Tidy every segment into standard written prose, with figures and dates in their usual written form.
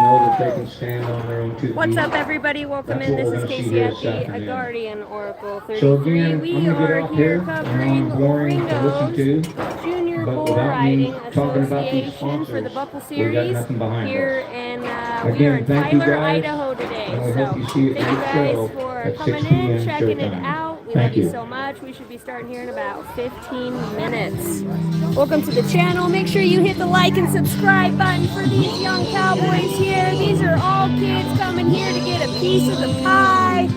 know that they can stand on their own 2 feet. What's up, everybody? Welcome That's in. what This we're is gonna see Casey here at this the afternoon. Guardian Oracle 33. So again, We I'm gonna get are off here here. covering Boring to listen Ringo's to, Junior but Bull without me Riding talking about these Association for the sponsors, Buckle we got Series nothing behind here us. in we are Again, in thank you Tyler, guys, Idaho today. and we So hope you see thank it you next guys show for at coming 6 in, p.m. checking it showtime. out. We Thank love you you. so much. We should be starting here in about 15 minutes. Welcome to the channel. Make sure you hit the like and subscribe button for these young cowboys here. These are all kids coming here to get a piece of the pie,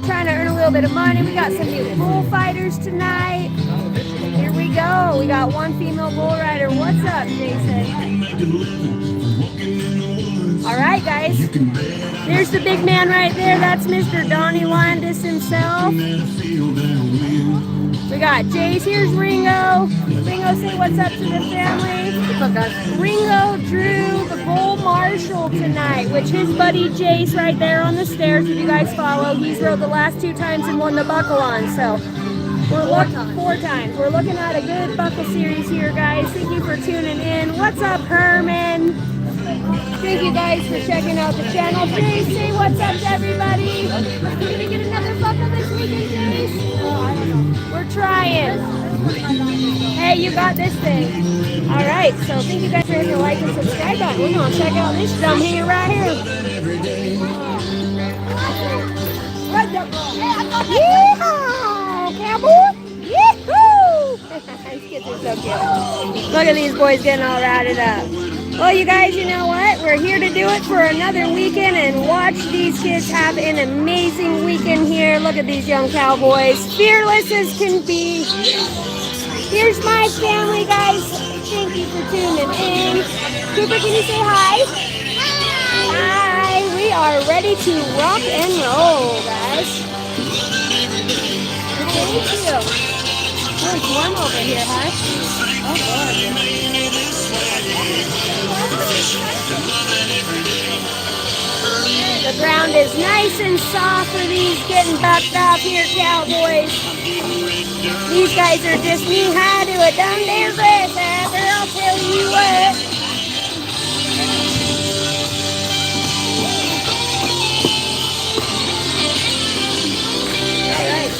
trying to earn a little bit of money. We got some new bullfighters tonight. Here we go. We got one female bull rider. What's up, Jason? All right, guys. There's the big man right there. That's Mr. Donnie Landis himself. We got Jace. Here's Ringo. Ringo, say what's up to the family. What's up, guys? Ringo drew the bull marshal tonight, which his buddy Jace right there on the stairs, if you guys follow, he's rode the last 2 times and won the buckle on. So we're looking 4 times. We're looking at a good buckle series here, guys. Thank you for tuning in. What's up, Herman? Thank you guys for checking out the channel. Jace, say what's up to everybody. Are we gonna get another buckle this weekend, Jace? We're trying. Hey, you got this thing. All right, so thank you guys for hitting the like and subscribe button. We're gonna check out this dumb here right here. Yeehaw, cowboy! Yee-hoo! These kids are so cute. Look at these boys getting all routed up. Well, you guys, you know what? We're here to do it for another weekend and watch these kids have an amazing weekend here. Look at these young cowboys. Fearless as can be. Here's my family, guys. Thank you for tuning in. Cooper, can you say hi? Hi. We are ready to rock and roll, guys. Thank you. Oh, it's warm over here, huh? Oh, God. The ground is nice and soft for these getting bucked up here, cowboys. These guys are just knee-high to a dumb damn grasshopper, I'll tell you what. All right.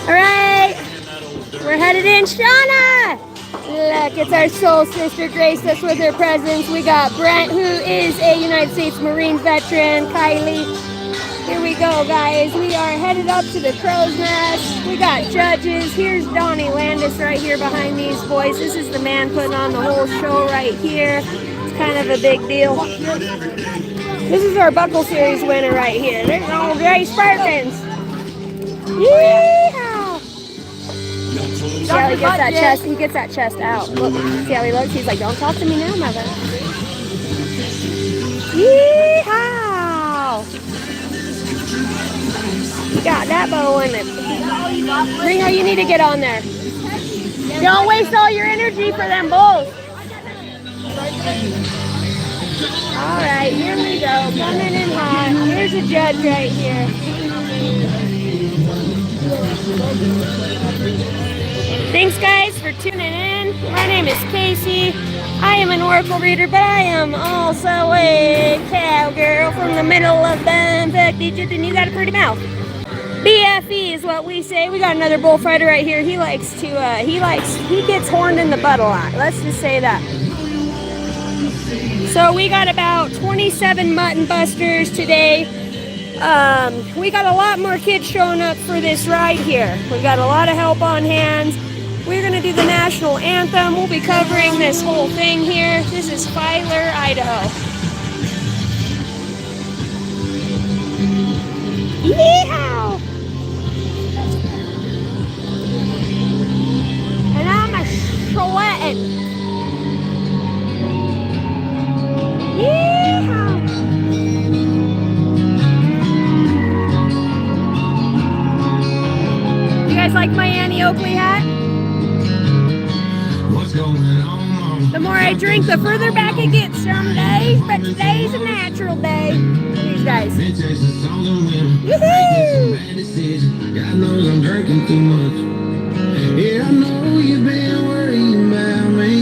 All right, we're headed in. Shauna! Look, it's our soul sister graced us with her presence. We got Brent, who is a United States Marine veteran. Kylie. Here we go, guys. We are headed up to the crow's nest. We got judges. Here's Donnie Landis right here behind these boys. This is the man putting on the whole show right here. It's kind of a big deal. This is our Buckle Series winner right here. There's old Grace Perkins. Yeehaw! See how he gets that chest? He gets that chest out. Look, see how he looks? He's like, don't talk to me now, mother. Yeehaw! You got that bow in it. Ringo, you need to get on there. Don't waste all your energy for them bulls. All right, here we go. Coming in hot. Here's a judge right here. Thanks, guys, for tuning in. My name is Casey. I am an oracle reader, but I am also a cowgirl from the middle of Bumfuck, Egypt, and you got a pretty mouth. BFE is what we say. We got another bullfighter right here. He likes to, he gets horned in the butt a lot. Let's just say that. So we got about 27 mutton busters today. We got a lot more kids showing up for this ride here. We got a lot of help on hand. We're gonna do the national anthem. We'll be covering this whole thing here. This is Tyler, Idaho. Yeehaw! And I'm a-sweating. Yeehaw! You guys like my Annie Oakley hat? The more I drink, the further back it gets some days, but today's a natural day. These guys. Woohoo! Yeah, I know you've been worrying about me.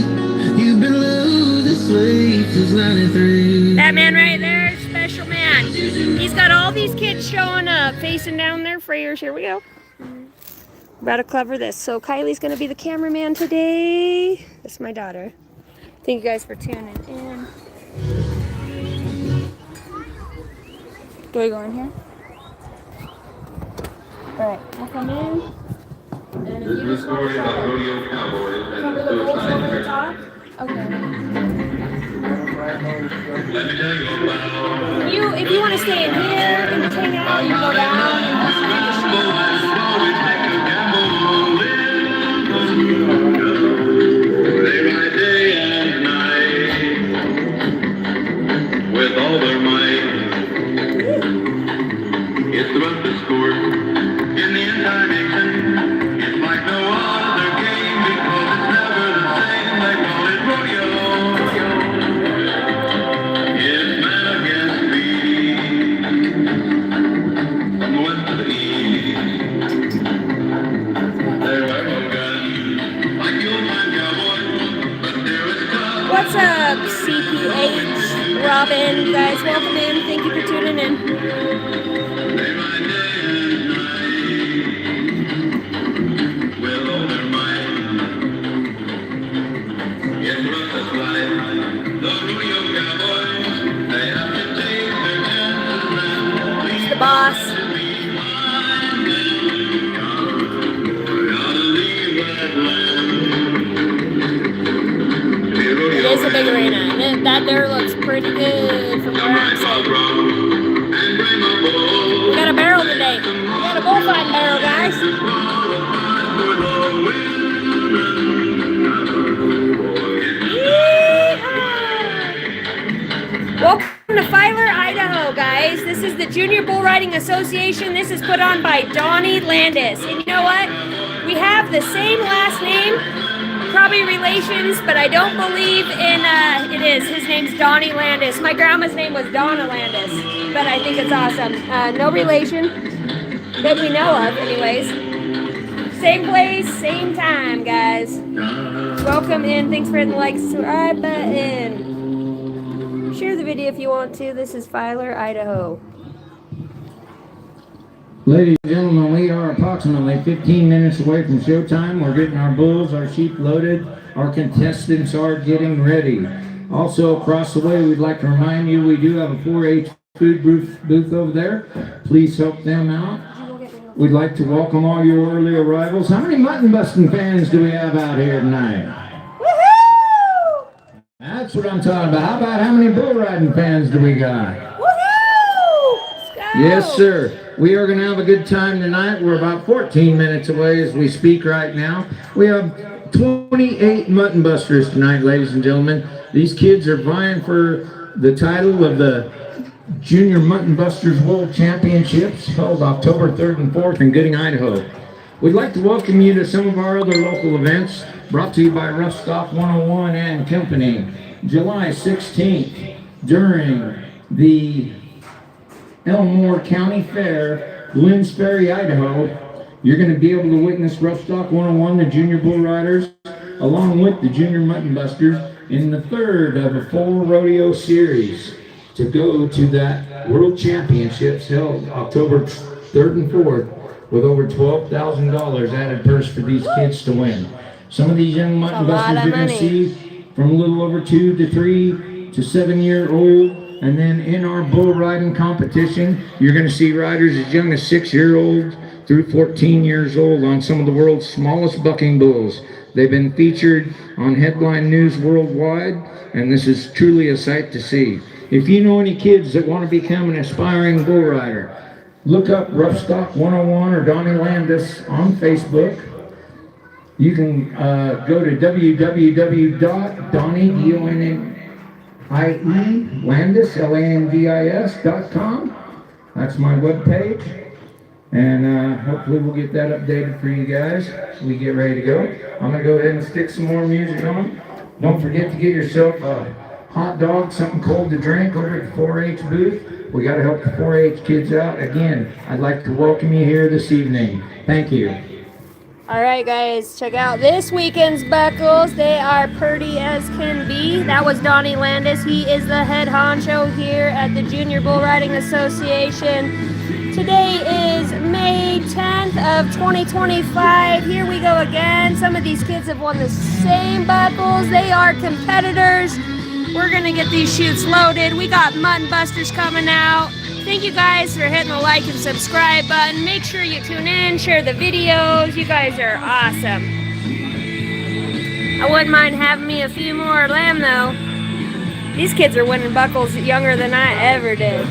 You've been losing sleep since 93. That man right there is special man. He's got all these kids showing up, facing down their freighters. Here we go. About to cover this. So Kylie's going to be the cameraman today. This is my daughter. Thank you guys for tuning in. Do I go in here? Alright, we'll come in. And if you just want to cover the bowls over the top. Okay. If you want to stay in here and just hang out, you go down and listen to They ride day and night with all their might. It's the roughest sport in the entire nation. It's like no other game because it's never the same. They call it rodeo. It's man against beast, from the west to the east. They wear no guns like the old time cowboys, but there is tough. What's up, CPH? Robin, you guys, welcome in. Thank you for tuning in. They ride day and night with all their might. It's Russ's life, the rodeo cowboys. They have to take their chances and He's the boss. It is a big arena. And that there looks pretty good from where I'm sitting. We got a barrel today. We got a bullfighting barrel, guys. Yeehaw! Welcome to Filer, Idaho, guys. This is the Junior Bull Riding Association. This is put on by Donnie Landis. And you know what? We have the same last name. Probably relations, but I don't believe in, it is. His name's Donnie Landis. My grandma's name was Donna Landis, but I think it's awesome. No relation that we know of, anyways. Same place, same time, guys. Welcome in. Thanks for hitting the like, subscribe button. Share the video if you want to. This is Filer, Idaho. Ladies and gentlemen, we are approximately 15 minutes away from showtime. We're getting our bulls, our sheep loaded. Our contestants are getting ready. Also, across the way, we'd like to remind you we do have a 4-H food booth over there. Please help them out. We'd like to welcome all your early arrivals. How many mutton busting fans do we have out here tonight? Woohoo! That's what I'm talking about. How about how many bull riding fans do we got? Woohoo! Let's go! Yes, sir. We are going to have a good time tonight. We're about 14 minutes away as we speak right now. We have 28 mutton busters tonight, ladies and gentlemen. These kids are vying for the title of the Junior Mutton Busters World Championships held October 3rd and 4th in Gooding, Idaho. We'd like to welcome you to some of our other local events brought to you by Rough Stock 101 and Company. July 16th during the Elmore County Fair, Lynn's Ferry, Idaho. You're going to be able to witness Rough Stock 101, the Junior Bull Riders, along with the Junior Mutton Busters, in the third of a 4 rodeo series to go to that World Championships held October 3rd and 4th with over $12,000 added purse for these kids to win. Some of these young mutton busters you're going to see from a little over 2 to 3 to 7-year-old. And then in our bull riding competition, you're going to see riders as young as 6-year-olds through 14 years old on some of the world's smallest bucking bulls. They've been featured on headline news worldwide, and this is truly a sight to see. If you know any kids that want to become an aspiring bull rider, look up Rough Stock 101 or Donnie Landis on Facebook. You can go to www.donnie.landis.com. That's my webpage. And hopefully we'll get that updated for you guys as we get ready to go. I'm going to go ahead and stick some more music on. Don't forget to get yourself a hot dog, something cold to drink over at the 4-H booth. We got to help the 4-H kids out. Again, I'd like to welcome you here this evening. Thank you. All right, guys, check out this weekend's buckles. They are pretty as can be. That was Donnie Landis. He is the head honcho here at the Junior Bull Riding Association. Today is May 10th of 2025. Here we go again. Some of these kids have won the same buckles. They are competitors. We're going to get these chutes loaded. We got Mutton Busters coming out. Thank you guys for hitting the like and subscribe button. Make sure you tune in, share the videos. You guys are awesome. I wouldn't mind having me a few more lamb though. These kids are winning buckles younger than I ever did.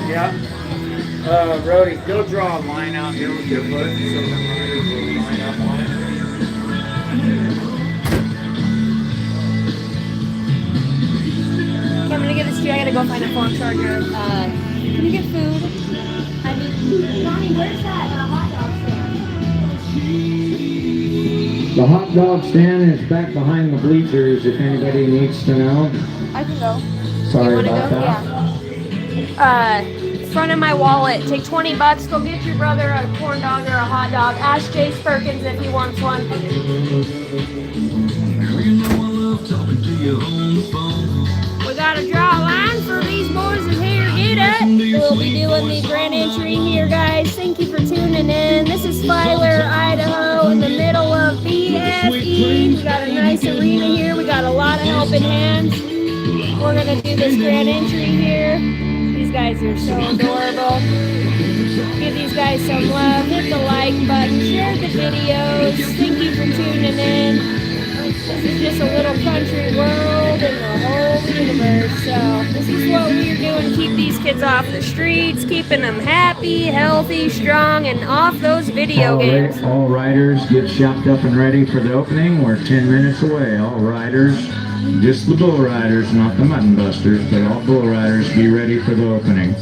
Yeah. Brody, go draw a line out here with your foot so the riders will line up on it. Okay, I'm gonna get this to you. I gotta go find a phone charger. Can you get food? I mean, Donnie, where's that hot dog stand? The hot dog stand is back behind the bleachers if anybody needs to know. I can go. Sorry You wanna about go? that. Yeah. Front of my wallet. Take $20. Go get your brother a corn dog or a hot dog. Ask Jace Perkins if he wants one. We gotta draw a line for these boys in here. Get it. We'll be doing the grand entry here, guys. Thank you for tuning in. This is Filer, Idaho, in the middle of BFE. We got a nice arena here. We got a lot of helping hands. We're gonna do this grand entry here. These guys are so adorable. Give these guys some love. Hit the like button. Share the videos. Thank you for tuning in. This is just a little country world in the whole universe. So this is what we're doing. Keep these kids off the streets. Keeping them happy, healthy, strong, and off those video games. All riders get shopped up and ready for the opening. We're 10 minutes away. All riders. Just the bull riders, not the mutton busters, but all bull riders, be ready for the opening.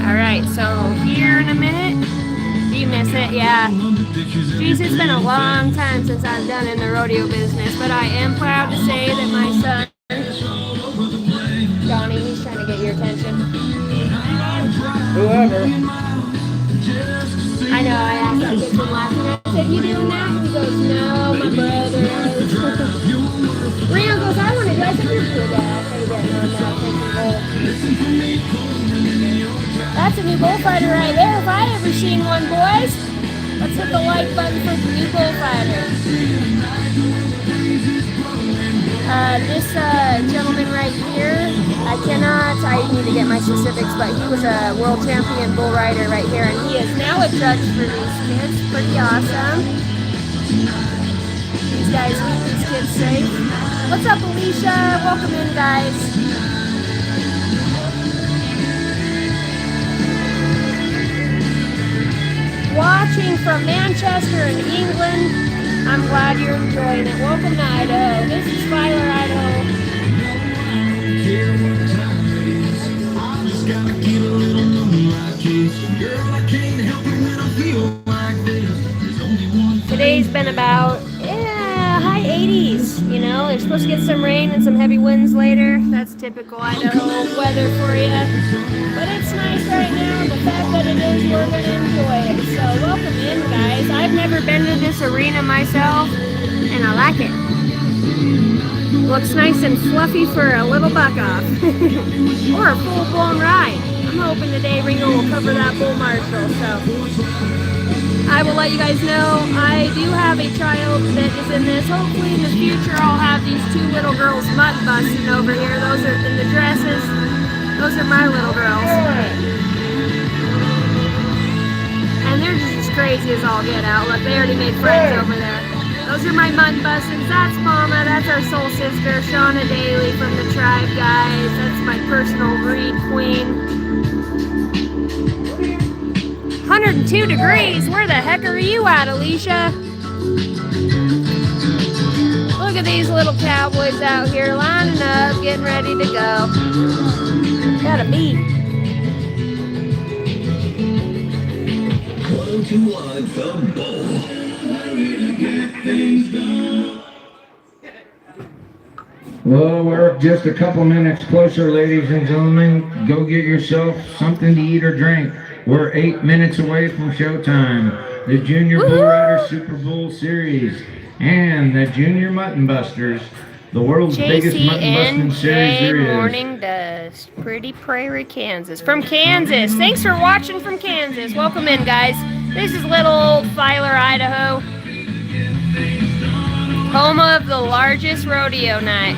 Alright, so here in a minute. Do you miss it? Yeah. Geez, it's been a long time since I've done in the rodeo business, but I am proud to say that my son, Donnie, he's trying to get your attention. Whoever. I know, I asked that kid from last night. I said, you doing that? He goes, no, my brother is. Rio goes, I want to do it. I said, you're good at That's a new bullfighter right there. If I ever seen one, boys. Let's hit the like button for the new bullfighter. This gentleman right here, I need to get my specifics, but he was a world champion bull rider right here, and he is now a judge for these kids. Pretty awesome. These guys keep these kids safe. What's up, Alicia? Welcome in, guys. Watching from Manchester in England. I'm glad you're enjoying it. Welcome to Idaho. This is Filer, Idaho. Today's been about high 80s. You know, they're supposed to get some rain and some heavy winds later. That's typical Idaho weather for you. But it's nice right now. The fact that it is, we're going to enjoy it. So welcome in, guys. I've never been to this arena myself, and I like it. Looks nice and fluffy for a little buck off. Or a full-blown ride. I'm hoping today Ringo will cover that bull marshal. So I will let you guys know I do have a child that is in this. Hopefully in the future I'll have these two little girls mutton busting over here. Those are in the dresses. Those are my little girls. And they're just as crazy as all get out. Look, they already made friends over there. Those are my mutton busters. That's Mama. That's our soul sister, Shauna Daly from the tribe, guys. That's my personal breed queen. 102 degrees. Where the heck are you at, Alicia? Look at these little cowboys out here lining up, getting ready to go. Got a beat. Well, we're just a couple minutes closer, ladies and gentlemen. Go get yourself something to eat or drink. We're 8 minutes away from showtime. The Junior Bull Rider Super Bowl Series and the Junior Mutton Busters, the world's biggest mutton busting series there is. Morning Dust, Pretty Prairie, Kansas. From Kansas. Thanks for watching from Kansas. Welcome in, guys. This is little old Filer, Idaho. Home of the largest rodeo night.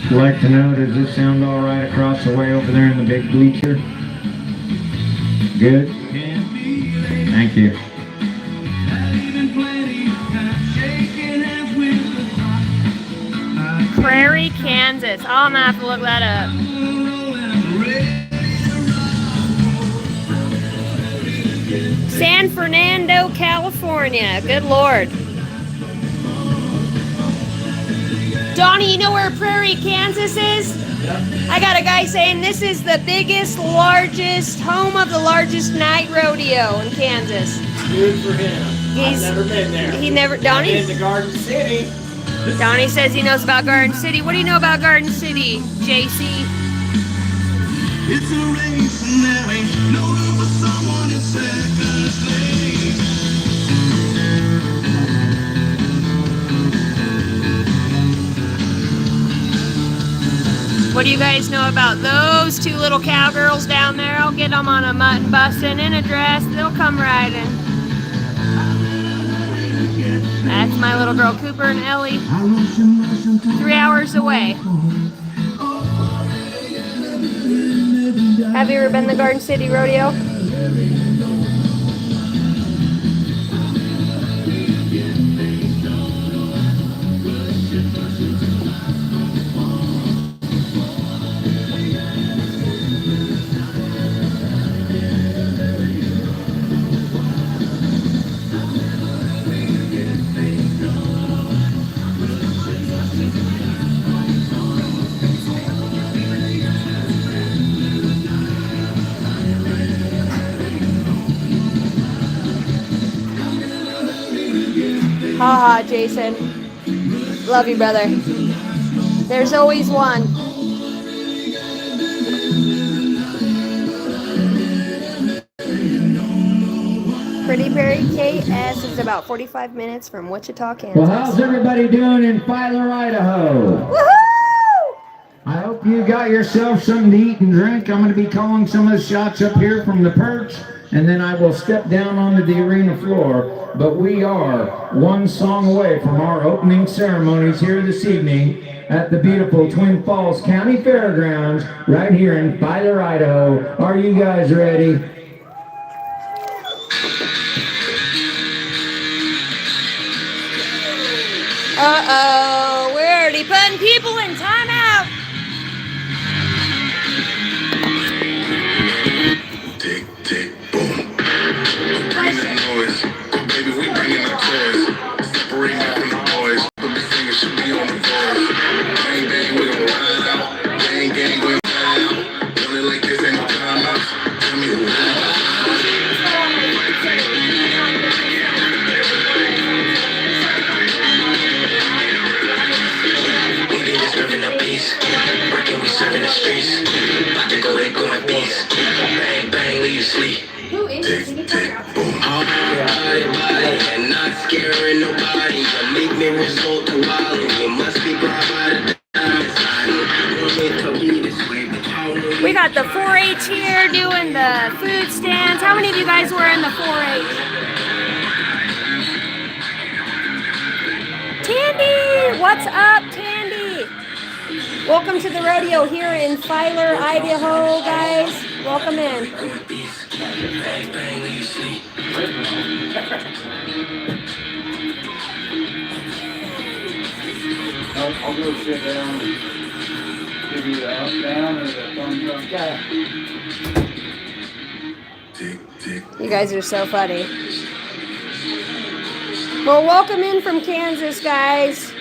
I'd like to know, does this sound all right across the way over there in the big bleacher? Good? Thank you. Prairie, Kansas. I'm gonna have to look that up. San Fernando, California. Good Lord. Donnie, you know where Prairie, Kansas is? I got a guy saying this is the biggest, largest, home of the largest night rodeo in Kansas. Good for him. I've never been there. He never, Donnie? I've been to Garden City. Donnie says he knows about Garden City. What do you know about Garden City, JC? It's a race and there ain't no room for someone in second place. What do you guys know about those two little cowgirls down there? I'll get them on a mutton busting in a dress. They'll come riding. That's my little girl Cooper and Ellie. 3 hours away. Have you ever been to the Garden City Rodeo? Haha, Jason. Love you, brother. There's always one. Pretty Prairie, KS is about 45 minutes from Wichita, Kansas. Well, how's everybody doing in Filer, Idaho? Woohoo! I hope you got yourself something to eat and drink. I'm going to be calling some of the shots up here from the perch, and then I will step down onto the arena floor. But we are one song away from our opening ceremonies here this evening at the beautiful Twin Falls County Fairgrounds right here in Filer, Idaho. Are you guys ready? Uh-oh, we're already putting people in timeout. Tick, tick, boom. Bring the noise. Baby, we bringing the toys. Separate me from the boys. Put the fingers should be on the boys. Bang, bang, we gon' ride out. Gang, gang, we gon' ride out. Feeling like this ain't no timeouts. Tell me who it is. Serving a piece, working we serving the streets. About to go, they go in peace. Bang, bang, leave you sleep. Tick, tick, boom. Body, and not scaring nobody. You make me result to wild. You must be brought by the We got the 4-H here doing the food stands. How many of you guys were in the 4-H? Tandy! What's up, Tandy? Welcome to the rodeo here in Filer, Idaho, guys. Welcome in. I'll go sit down and give you the up, down, or the thumbs up. You guys are so funny. Well, welcome in from Kansas, guys.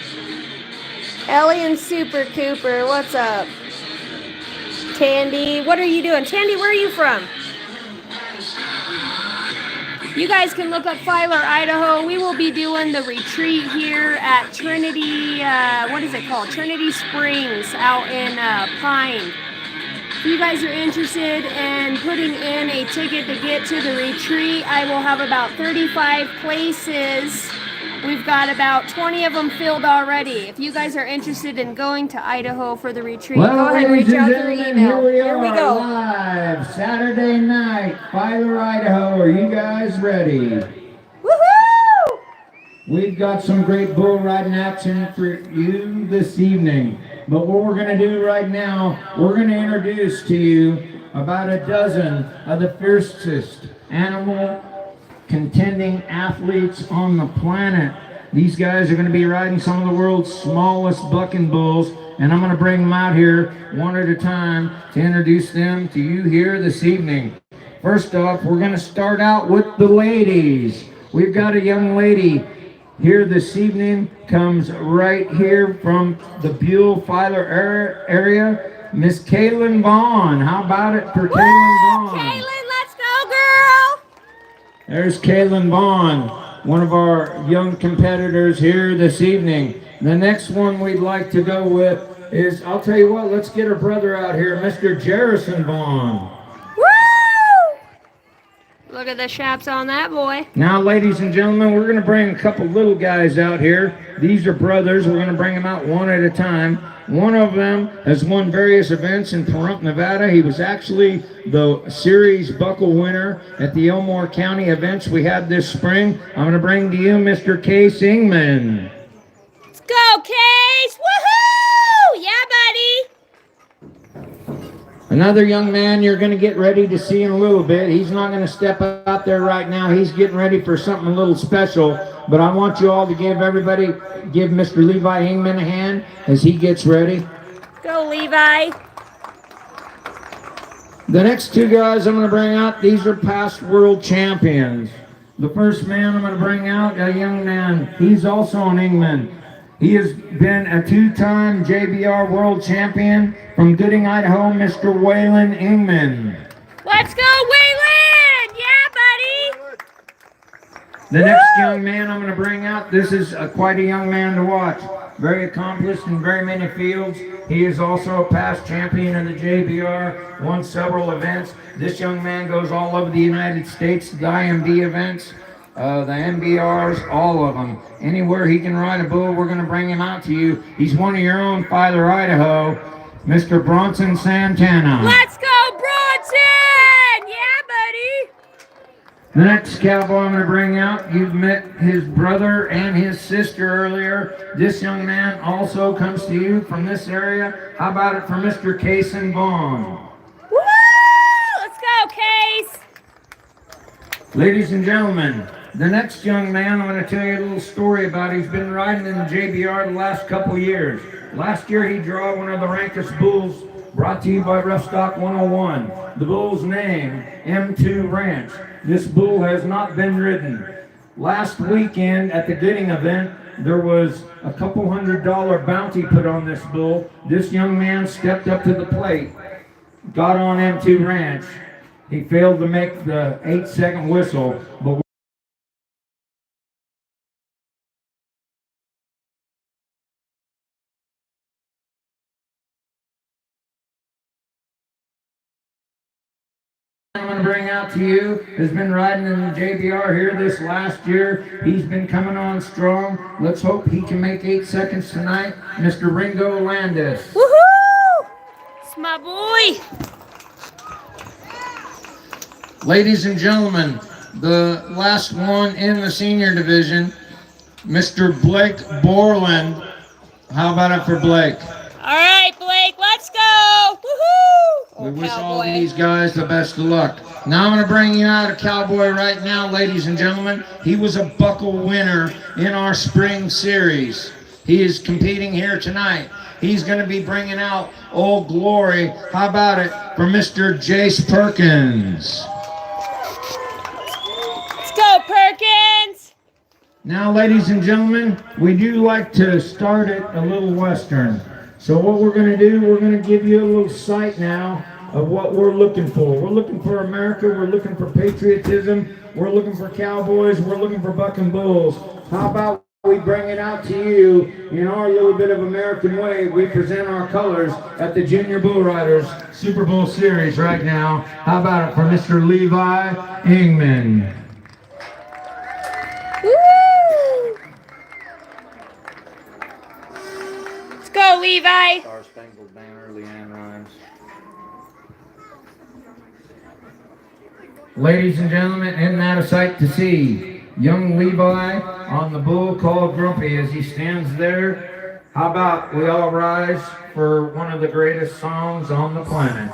Ellie and Super Cooper, what's up? Tandy, what are you doing? Tandy, where are you from? You guys can look up Filer, Idaho. We will be doing the retreat here at Trinity, what is it called? Trinity Springs out in Pine. If you guys are interested in putting in a ticket to get to the retreat, I will have about 35 places. We've got about 20 of them filled already. If you guys are interested in going to Idaho for the retreat, Well, go ahead and ladies reach and out through gentlemen, email. here we are go. live Saturday night, Filer, Idaho. Are you guys ready? Woohoo! We've got some great bull riding action for you this evening. But what we're going to do right now, we're going to introduce to you about a dozen of the fiercest animal contending athletes on the planet. These guys are going to be riding some of the world's smallest bucking bulls, and I'm going to bring them out here one at a time to introduce them to you here this evening. First off, we're going to start out with the ladies. We've got a young lady here this evening, comes right here from the Buell Filer area, Miss Kaylin Vaughn. How about it for Kaylin Vaughn? Kaylin, let's go, girl! There's Kaylin Vaughn, one of our young competitors here this evening. The next one we'd like to go with is, I'll tell you what, let's get her brother out here, Mr. Jerrison Vaughn. Woo! Look at the chaps on that boy. Now, ladies and gentlemen, we're going to bring a couple little guys out here. These are brothers. We're going to bring them out one at a time. One of them has won various events in Pahrump, Nevada. He was actually the series buckle winner at the Elmore County events we had this spring. I'm going to bring to you Mr. Case Ingman. Let's go, Case! Woohoo! Yeah, buddy! Another young man you're going to get ready to see in a little bit. He's not going to step out there right now. He's getting ready for something a little special. But I want you all to give Mr. Levi Ingman a hand as he gets ready. Go, Levi. The next two guys I'm going to bring out, these are past world champions. The first man I'm going to bring out, a young man. He's also an Ingman. He has been a two-time JBR world champion from Gooding, Idaho, Mr. Waylon Ingman. Let's go, Waylon! Yeah, buddy! The next young man I'm going to bring out, this is quite a young man to watch. Very accomplished in very many fields. He is also a past champion of the JBR, won several events. This young man goes all over the United States, the IMD events, the MBRs, all of them. Anywhere he can ride a bull, we're going to bring him out to you. He's one of your own, Filer, Idaho, Mr. Bronson Santana. Let's go, Bronson! Yeah, buddy! The next cowboy I'm going to bring out, you've met his brother and his sister earlier. This young man also comes to you from this area. How about it for Mr. Cason Vaughn? Woo! Let's go, Case! Ladies and gentlemen, the next young man, I'm going to tell you a little story about. He's been riding in the JBR the last couple years. Last year he drew one of the rankest bulls brought to you by Rough Stock 101. The bull's name, M2 Ranch. This bull has not been ridden. Last weekend at the Gooding event, there was a couple $100 bounty put on this bull. This young man stepped up to the plate, got on M2 Ranch. He failed to make the 8-second whistle, but I'm going to bring out to you has been riding in the JBR here this last year. He's been coming on strong. Let's hope he can make 8 seconds tonight. Mr. Ringo Landis. Woohoo! It's my boy! Ladies and gentlemen, the last one in the senior division, Mr. Blake Borland. How about it for Blake? All right, Blake, let's go! Woohoo! We wish all these guys the best of luck. Now I'm going to bring you out a cowboy right now, ladies and gentlemen. He was a buckle winner in our spring series. He is competing here tonight. He's going to be bringing out Old Glory. How about it for Mr. Jace Perkins? Let's go, Perkins! Now, ladies and gentlemen, we do like to start it a little Western. So what we're going to do, we're going to give you a little sight now of what we're looking for. We're looking for America. We're looking for patriotism. We're looking for cowboys. We're looking for bucking bulls. How about we bring it out to you in our little bit of American way? We present our colors at the Junior Bull Riders Super Bowl Series right now. How about it for Mr. Levi Ingman? Woo! Let's go, Levi. Star Spangled Banner, Leanne Rhymes. Ladies and gentlemen, isn't that a sight to see? Young Levi on the bull called Grumpy as he stands there. How about we all rise for one of the greatest songs on the planet?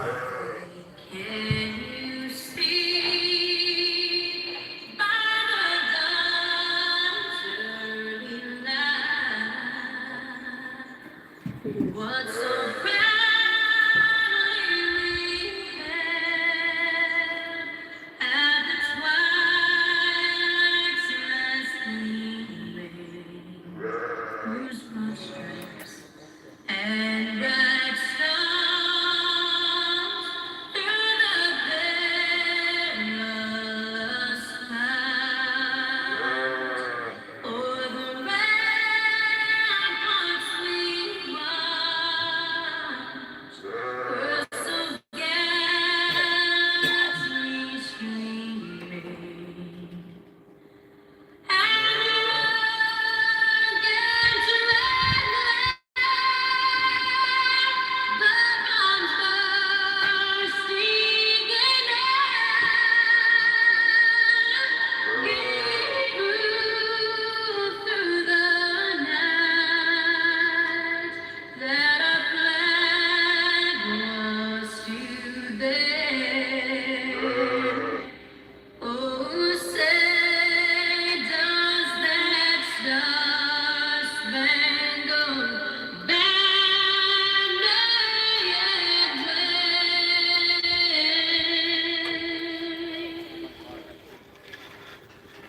What's so proudly we hailed at the twilight's last gleaming, whose broad stripes and bright stars through the perilous fight, o'er the ramparts we marched, were so gallantly streaming, and against red glare, the bombs bursting in air, we proved through the night that our flag was still there. Oh, say does that star-spangled banner yet wave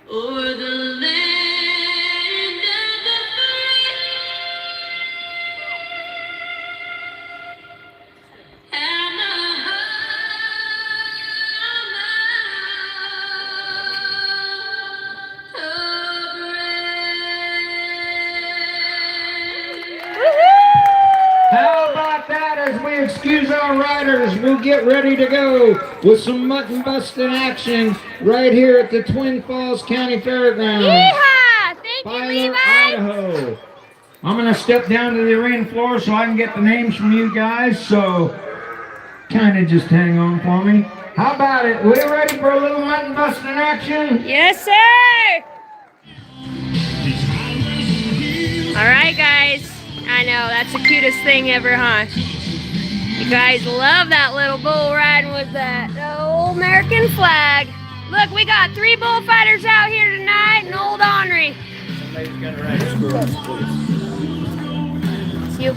o'er the land of the free and the How about that as we excuse our riders? We'll get ready to go with some mutton busting action right here at the Twin Falls County Fairgrounds. Yeehaw! Thank you, Filer, Levi. Idaho. I'm going to step down to the arena floor so I can get the names from you guys, so kind of just hang on for me. How about it? We ready for a little mutton busting action? Yes, sir. All right, guys. I know, that's the cutest thing ever, huh? You guys love that little bull riding with that old American flag. Look, we got 3 bullfighters out here tonight and old Henry. Somebody's got to ride a squirrel, please. It's you.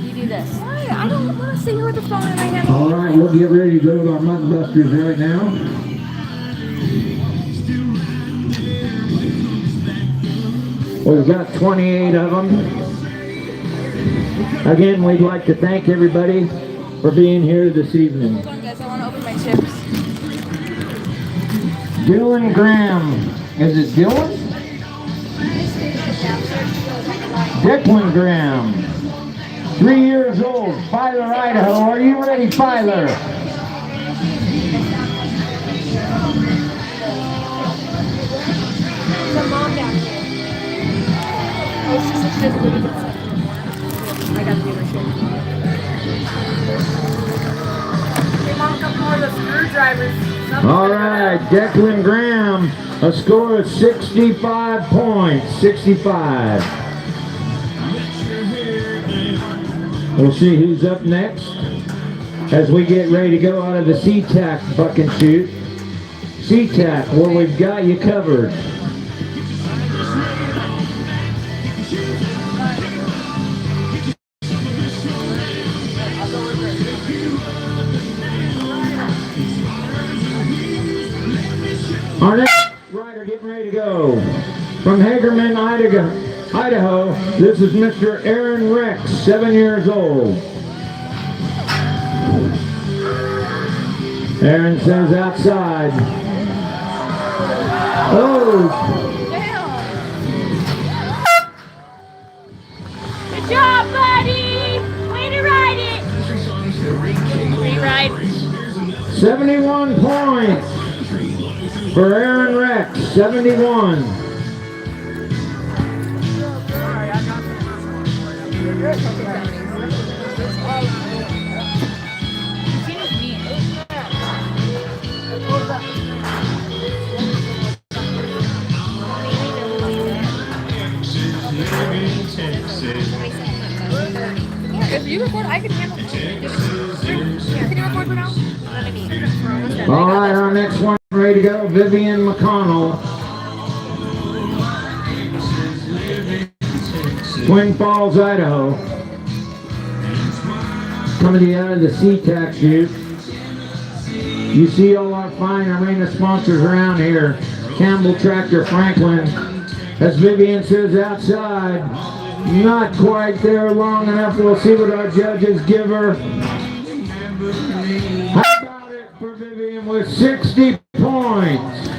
You do this. I don't want to sing with the phone in my hand. All right, we'll get ready to go with our mutton busters right now. We've got 28 of them. Again, we'd like to thank everybody for being here this evening. Hold on, guys. I want to open my chips. Dylan Graham. Is it Dylan? Declan Graham. 3 years old. Filer, Idaho. Are you ready, Filer? There's a mom down here. Oh, she said she doesn't believe it. I got to give her shit. Hey, Mom, a couple more of the screwdrivers. All right, Declan Graham, a score of 65 points. 65. We'll see who's up next as we get ready to go out of the SeaTac buck and shoot. SeaTac, where we've got you covered. Our next rider getting ready to go from Hagerman, Idaho. This is Mr. Aaron Rex, 7 years old. Aaron says outside. Oh! Good job, buddy! Way to ride it! Rewrite. 71 points for Aaron Rex. 71. If you record, I can handle it. Can you record for now? All right, our next one ready to go. Vivian McConnell. Twin Falls, Idaho. Coming to you out of the SeaTac chute. You see all our fine arena sponsors around here. Campbell Tractor Franklin. As Vivian says outside. Not quite there long enough. We'll see what our judges give her. How about it for Vivian with 60 points?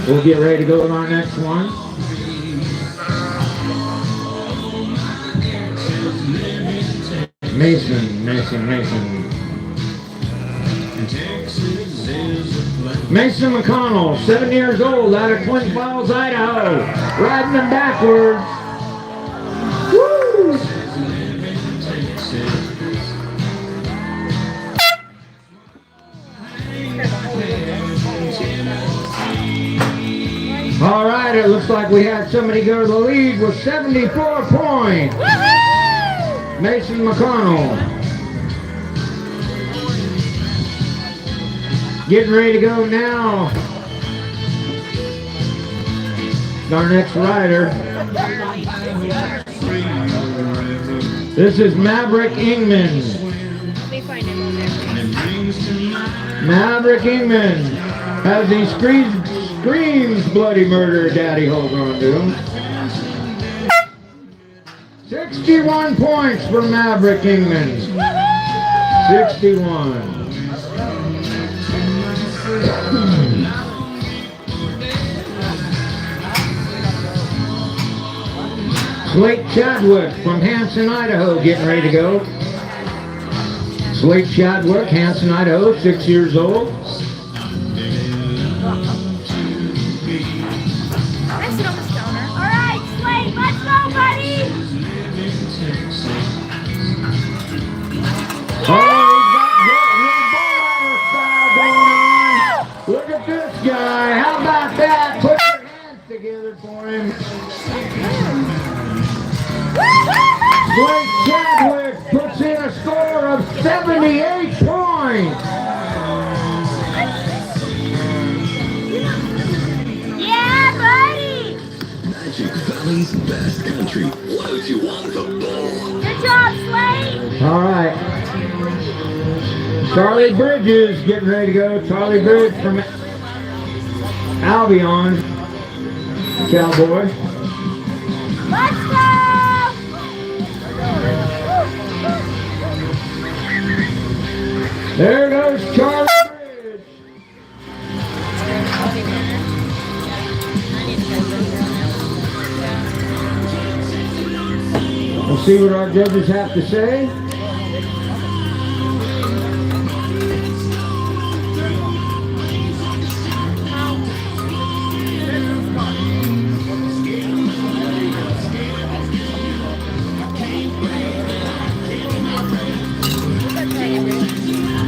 We'll get ready to go with our next one. Mason. Mason McConnell, 7 years old, out of Twin Falls, Idaho. Riding them backwards. Woo! All right, it looks like we had somebody go to the lead with 74 points. Mason McConnell. Getting ready to go now. Our next rider. This is Maverick Ingman. Maverick Ingman has he screams bloody murder, Daddy hold on to him. 61 points for Maverick Ingman. 61. Slate Chadwick from Hanson, Idaho, getting ready to go. Slate Chadwick, Hanson, Idaho, 6 years old. Alright, Slate, let's go, buddy! Oh, he's got ball style going on. Look at this guy. How about that? Put your hands together for him. Blake Chadwick puts in a score of 78 points. Yeah, buddy! Magic Valley's best country. Why would you want the ball? Good job, Slate! All right. Charlie Bridges getting ready to go. Charlie Bridges from Albion. Cowboy. Let's go! There goes Charlie Bridge. We'll see what our judges have to say.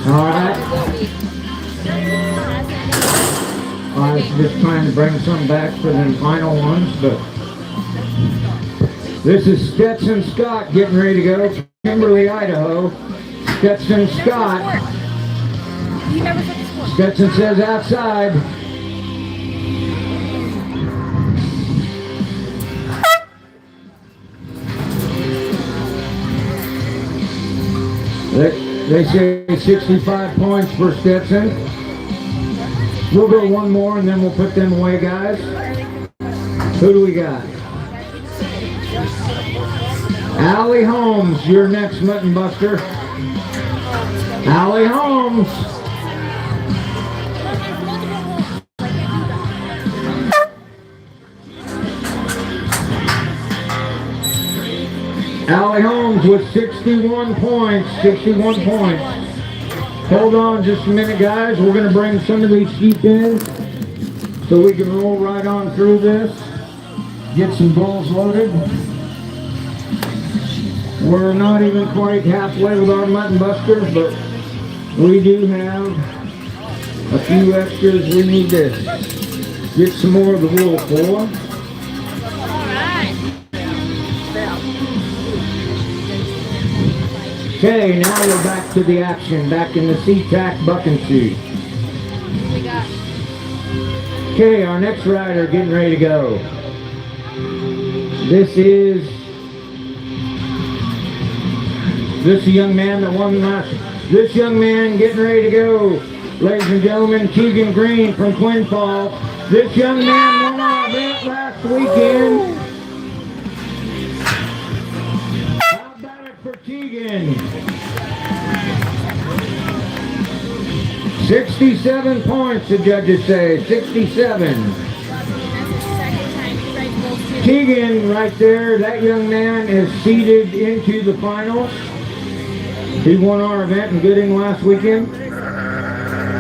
All right. I was just trying to bring some back for the final ones, but this is Stetson Scott getting ready to go. Kimberly, Idaho. Stetson Scott. Stetson says outside. They say 65 points for Stetson. We'll go one more and then we'll put them away, guys. Who do we got? Allie Holmes, your next mutton buster. Allie Holmes. Allie Holmes with 61 points. 61 points. Hold on just a minute, guys. We're going to bring some of these sheep in so we can roll right on through this. Get some bulls loaded. We're not even quite halfway with our mutton busters, but we do have a few extras we need to get some more of the wool for. Okay, now we're back to the action, back in the SeaTac bucking chute. Okay, our next rider getting ready to go. This is a young man that won last. This young man getting ready to go, ladies and gentlemen, Keegan Green from Twin Falls. This young man won our event last weekend. How about it for Keegan? 67 points, the judges say. 67. Keegan right there, that young man is seeded into the finals. He won our event in Gooding last weekend.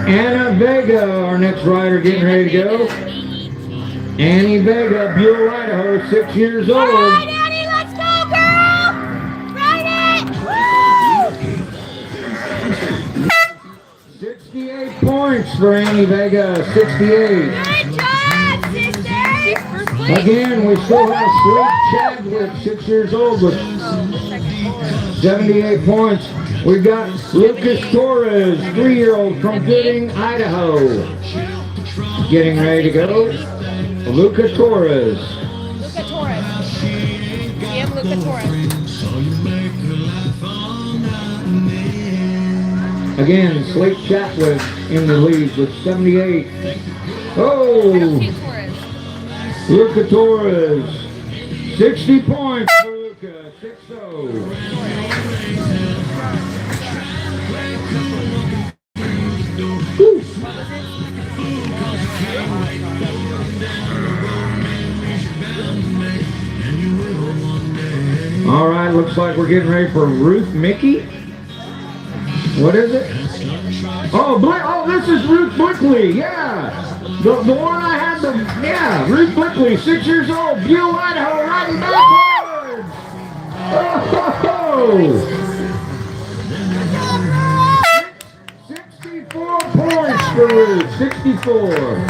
Anna Vega, our next rider getting ready to go. Annie Vega, Buell, Idaho, 6 years old. All right, Annie, let's go, girl! Ride it! Woo! 68 points for Annie Vega, 68. Good job, sister! Again, we still have Sweet Chadwick, 6 years old with 78 points. We got Lucas Torres, 3-year-old from Gooding, Idaho. Getting ready to go. Lucas Torres. Luca Torres. Yep, Luca Torres. Again, Slate Chadwick in the lead with 78. Oh! Luca Torres. 60 points for Luca. 6-0. All right, looks like we're getting ready for Ruth Mickey. What is it? Oh, this is Ruth Blickley. Yeah, the one I had. Ruth Blickley, 6 years old, Buell, Idaho, riding backwards. Oh! 64 points for Ruth. 64.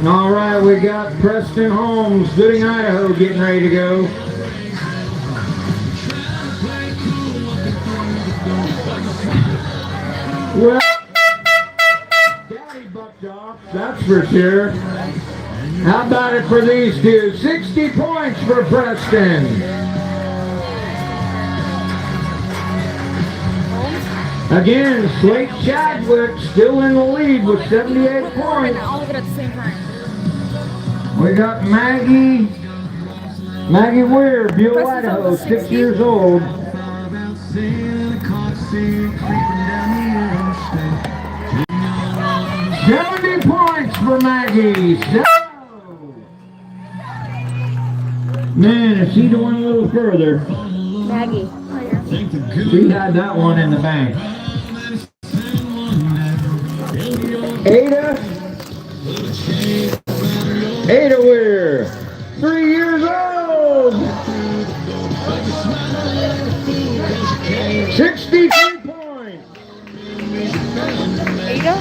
All right, we got Preston Holmes, Gooding, Idaho, getting ready to go. Well, Daddy bucked off, that's for sure. How about it for these two? 60 points for Preston. Again, Slate Chadwick still in the lead with 78 points. All of it at the same time. We got Maggie Weir, Buell, Idaho, 6 years old. 70 points for Maggie. Man, if she'd went a little further, Maggie. she had that one in the bank. Ada Weir, 3 years old. 63 points. Ada?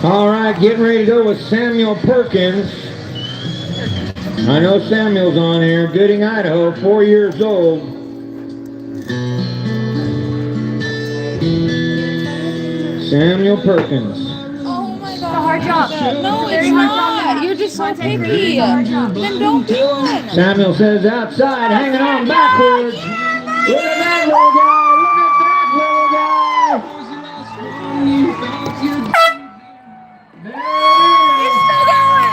All right, getting ready to go with Samuel Perkins. I know Samuel's on here. Gooding, Idaho, 4 years old. Samuel Perkins. Oh my God. hard job. No, Very it's hard not. job. You're just so Take it. picky. Then don't do it. Samuel says outside, hanging on backwards. Look at that little guy. Look at that little guy. It's still going.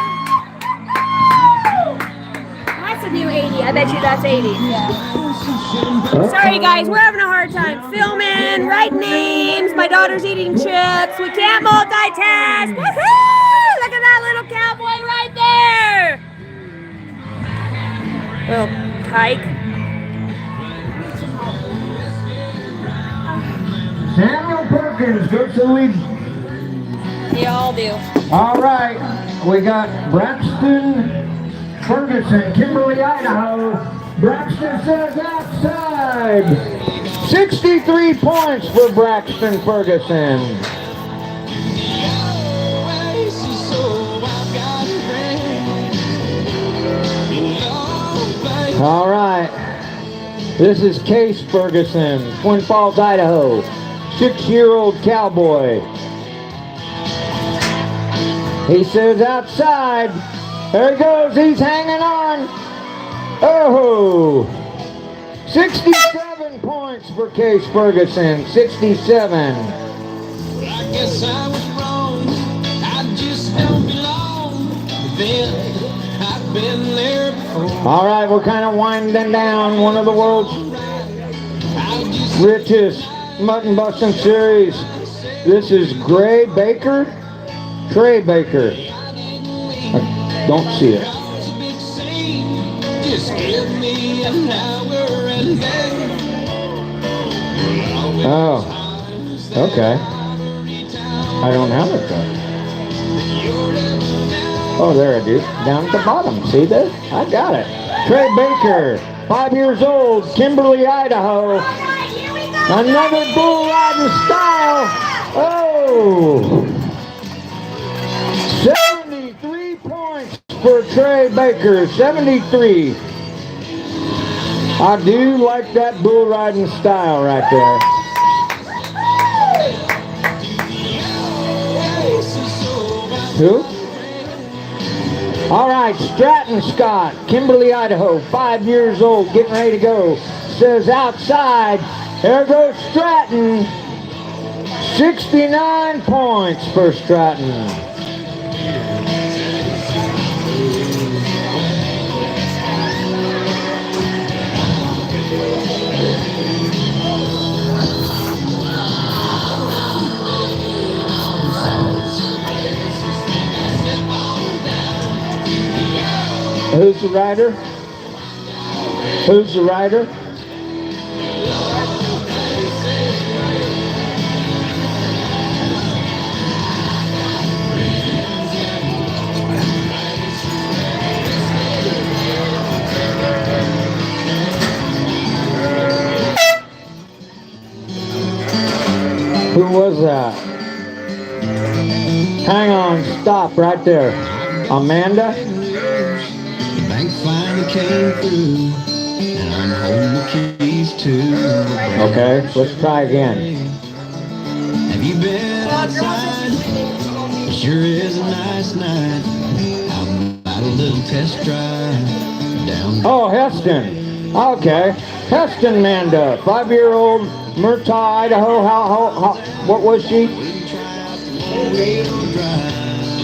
That's a new 80. I bet you that's 80. Sorry guys, we're having a hard time filming, writing names. My daughter's eating chips. We can't multitask. Woohoo! Look at that little cowboy right there. Little kike. Samuel Perkins goes to the lead. They all do. All right, we got Braxton Ferguson, Kimberly, Idaho. Braxton says outside. 63 points for Braxton Ferguson. All right, this is Case Ferguson, Twin Falls, Idaho. 6-year-old cowboy. He says outside. There he goes. He's hanging on. Oh! 67 points for Case Ferguson. 67. I guess I was wrong. I just don't belong. Then I've been there before. All right, we're kind of winding down one of the world's richest mutton busting series. This is Trey Baker. I don't see it. Just give me an hour and then. Oh, okay. I don't have it though. Oh, there it is. Down at the bottom. See that? I got it. Trey Baker, 5 years old, Kimberly, Idaho. Another bull riding style. Oh! 73 points for Trey Baker. 73. I do like that bull riding style right there. Who? All right, Stratton Scott, Kimberly, Idaho, 5 years old, getting ready to go. Says outside. There goes Stratton. 69 points for Stratton. Who's the rider? Who's the rider? Who was that? Hang on, stop right there. Amanda? The bank finally came through, and I'm holding the keys to. Okay, let's try again. Have you been outside? It sure is a nice night. How about a little test drive down? Oh, Heston. Okay. Heston Manda, 5-year-old, Murtaugh, Idaho. How, what was she?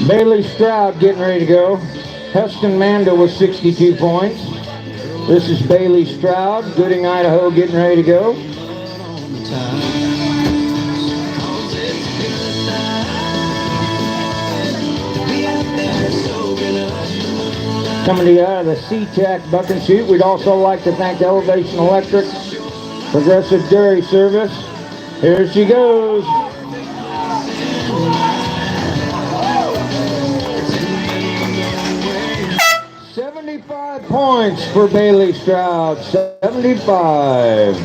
Bailey Stroud getting ready to go. Heston Manda was 62 points. This is Bailey Stroud, Gooding, Idaho, getting ready to go. Coming to you out of the SeaTac Buck and Shoot, we'd also like to thank Elevation Electric, Progressive Dairy Service. Here she goes. $75 points for Bailey Stroud. 75.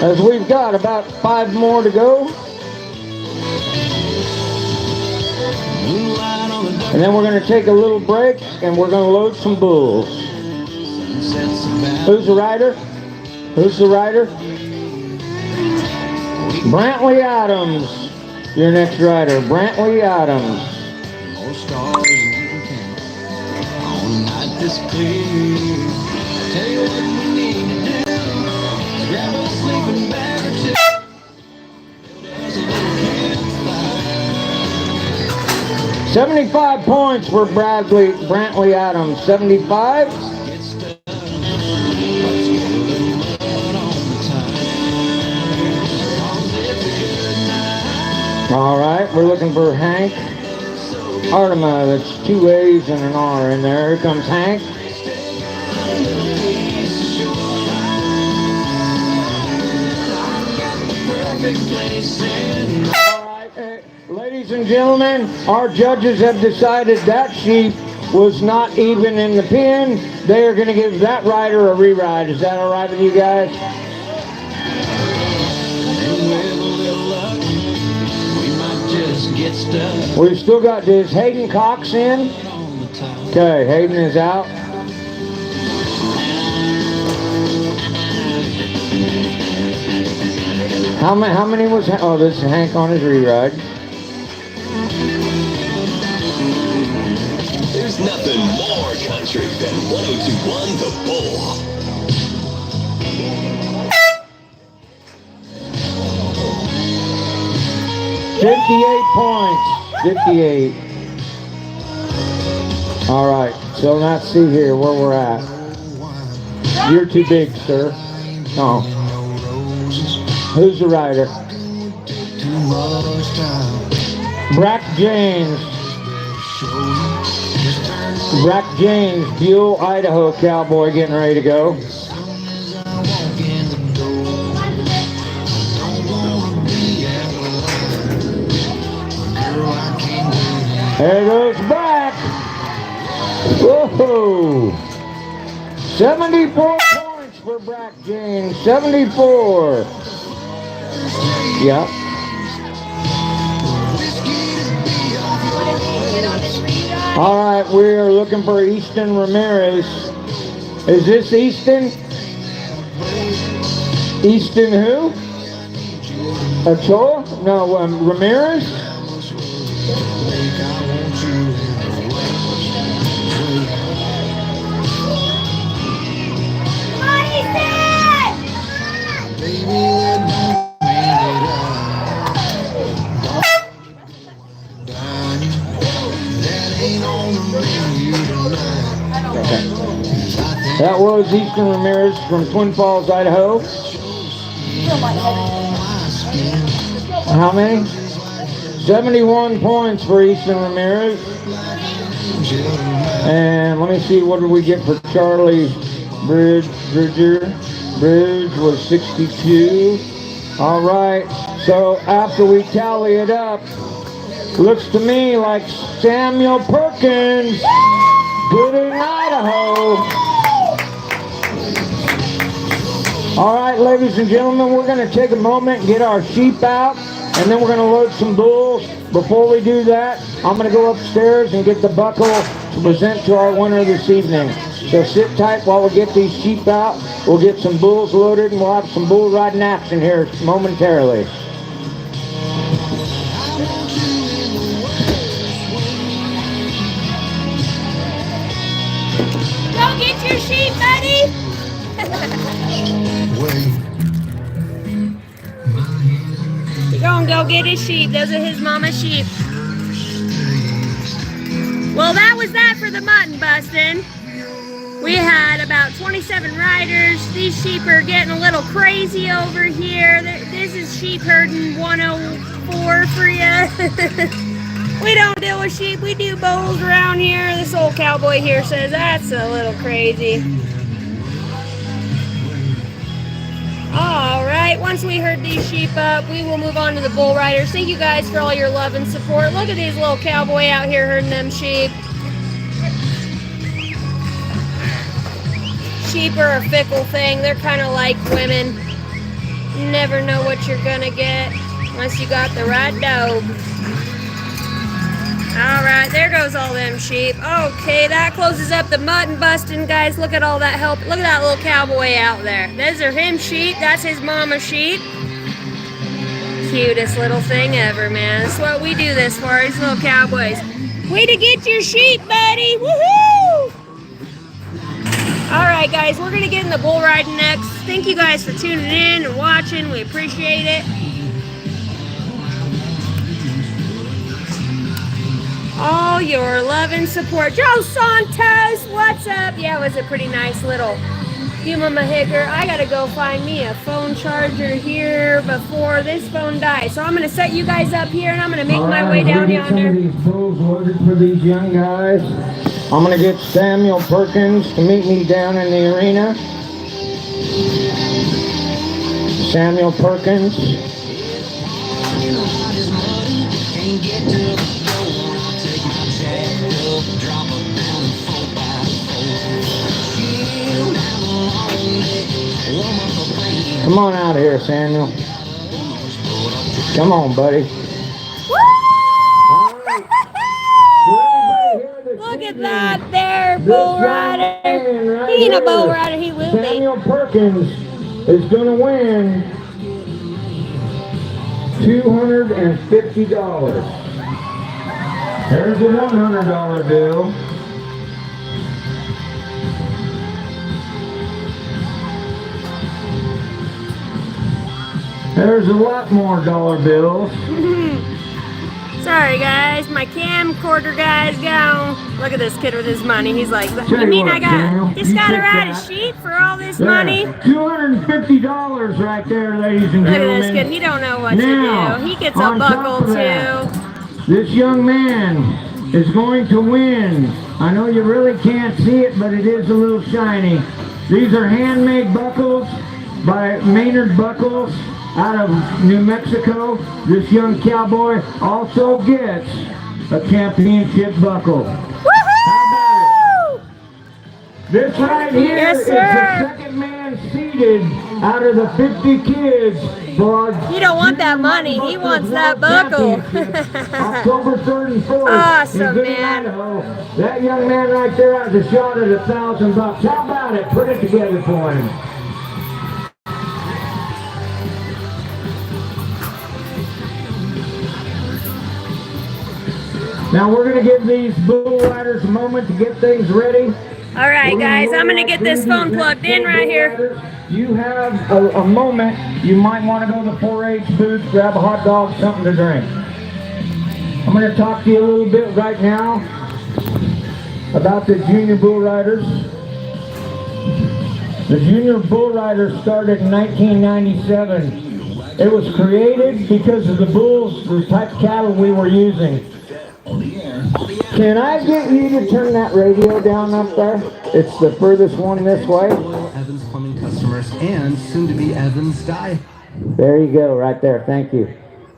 As we've got about 5 more to go. And then we're going to take a little break and we're going to load some bulls. Who's the rider? Who's the rider? Brantley Adams, your next rider. Brantley Adams. More stars than you can count. On a night this clear. Tell you what we need to do. Grab a sleeping bag or two. There's a little campfire. 75 points for Brantley Adams. 75. Get stuck. Let's get a little mud on the tire. Cause it's a good night. All right, we're looking for Hank Artima. That's 2 A's and an R in there. Here comes Hank. All right, ladies and gentlemen, our judges have decided that sheep was not even in the pen. They are going to give that rider a reride. Is that all right with you guys? Get stuck. We've still got this Hayden Cox in. Okay, Hayden is out. How many was? Oh, this is Hank on his reride. There's nothing more country than 1021 The Bull. 58 points. 58. All right. So let's see here where we're at. You're too big, sir. Oh. Who's the rider? Brack James. Brack James, Buell, Idaho cowboy getting ready to go. There goes Brack. Whoa. 74 points for Brack James. 74. Yep. All right, we are looking for Easton Ramirez. Is this Easton? Easton who? Ochoa? No, Ramirez? That was Easton Ramirez from Twin Falls, Idaho. How many? 71 points for Easton Ramirez. And let me see, what did we get for Charlie Bridger? Bridge was 62. All right, so after we tally it up, looks to me like Samuel Perkins, good in Idaho. All right, ladies and gentlemen, we're going to take a moment and get our sheep out, and then we're going to load some bulls. Before we do that, I'm going to go upstairs and get the buckle to present to our winner this evening. So sit tight while we get these sheep out. We'll get some bulls loaded, and we'll have some bull riding action here momentarily. Go get your sheep, buddy. He's gonna go get his sheep. Those are his mama's sheep. Well, that was that for the mutton busting. We had about 27 riders. These sheep are getting a little crazy over here. This is sheep herding 104 for you. We don't deal with sheep, we do bulls around here. This old cowboy here says that's a little crazy. Alright, once we herd these sheep up, we will move on to the bull riders. Thank you guys for all your love and support. Look at these little cowboy out here herding them sheep. Sheep are a fickle thing. They're kind of like women. You never know what you're gonna get unless you got the right dog. Alright, there goes all them sheep. Okay, that closes up the mutton busting, guys. Look at all that help. Look at that little cowboy out there. Those are him sheep. That's his mama sheep. cutest little thing ever, man. That's what we do this for, these little cowboys. Way to get your sheep, buddy. Woohoo! All right, guys, we're going to get in the bull riding next. Thank you guys for tuning in and watching. We appreciate it. All your love and support. Joe Santos, what's up? Yeah, it was a pretty nice little Yuma Mahicker. I gotta go find me a phone charger here before this phone dies. So I'm gonna set you guys up here and I'm gonna make my way down yonder. Some of these bulls loaded for these young guys. I'm gonna get Samuel Perkins to meet me down in the arena. Samuel Perkins. Come on out here, Samuel. Come on, buddy. Look at that there, bull rider. He ain't a bull rider, he will be. Samuel Perkins is going to win $250. There's a $100 bill. There's a lot more dollar bills. Sorry guys, my camcorder guy's gone. Look at this kid with his money. He's like, you mean I just gotta ride a sheep for all this money? $250 right there, ladies and Look gentlemen. at this kid, he don't know what to do. He gets a buckle too. This young man is going to win. I know you really can't see it, but it is a little shiny. These are handmade buckles by Maynard Buckles out of New Mexico. This young cowboy also gets a championship buckle. Woohoo! This right here Yes, is the sir. second man seated out of the 50 kids for He don't want that money, he wants that buckle. October 3rd and 4th. Awesome, in Gooding, man. Idaho. That young man right there has a shot at $1,000. How about it? Put it together for him. Now we're going to give these bull riders a moment to get things ready. All right, guys, I'm going to get this phone plugged in right here. You have a moment. You might want to go to the 4-H booth, grab a hot dog, something to drink. I'm going to talk to you a little bit right now about the junior bull riders. The junior bull riders started in 1997. It was created because of the bulls, the type of cattle we were using. Can I get you to turn that radio down up there? It's the furthest one this way. Evans Plumbing customers and soon to be Evans Dye. There you go, right there. Thank you.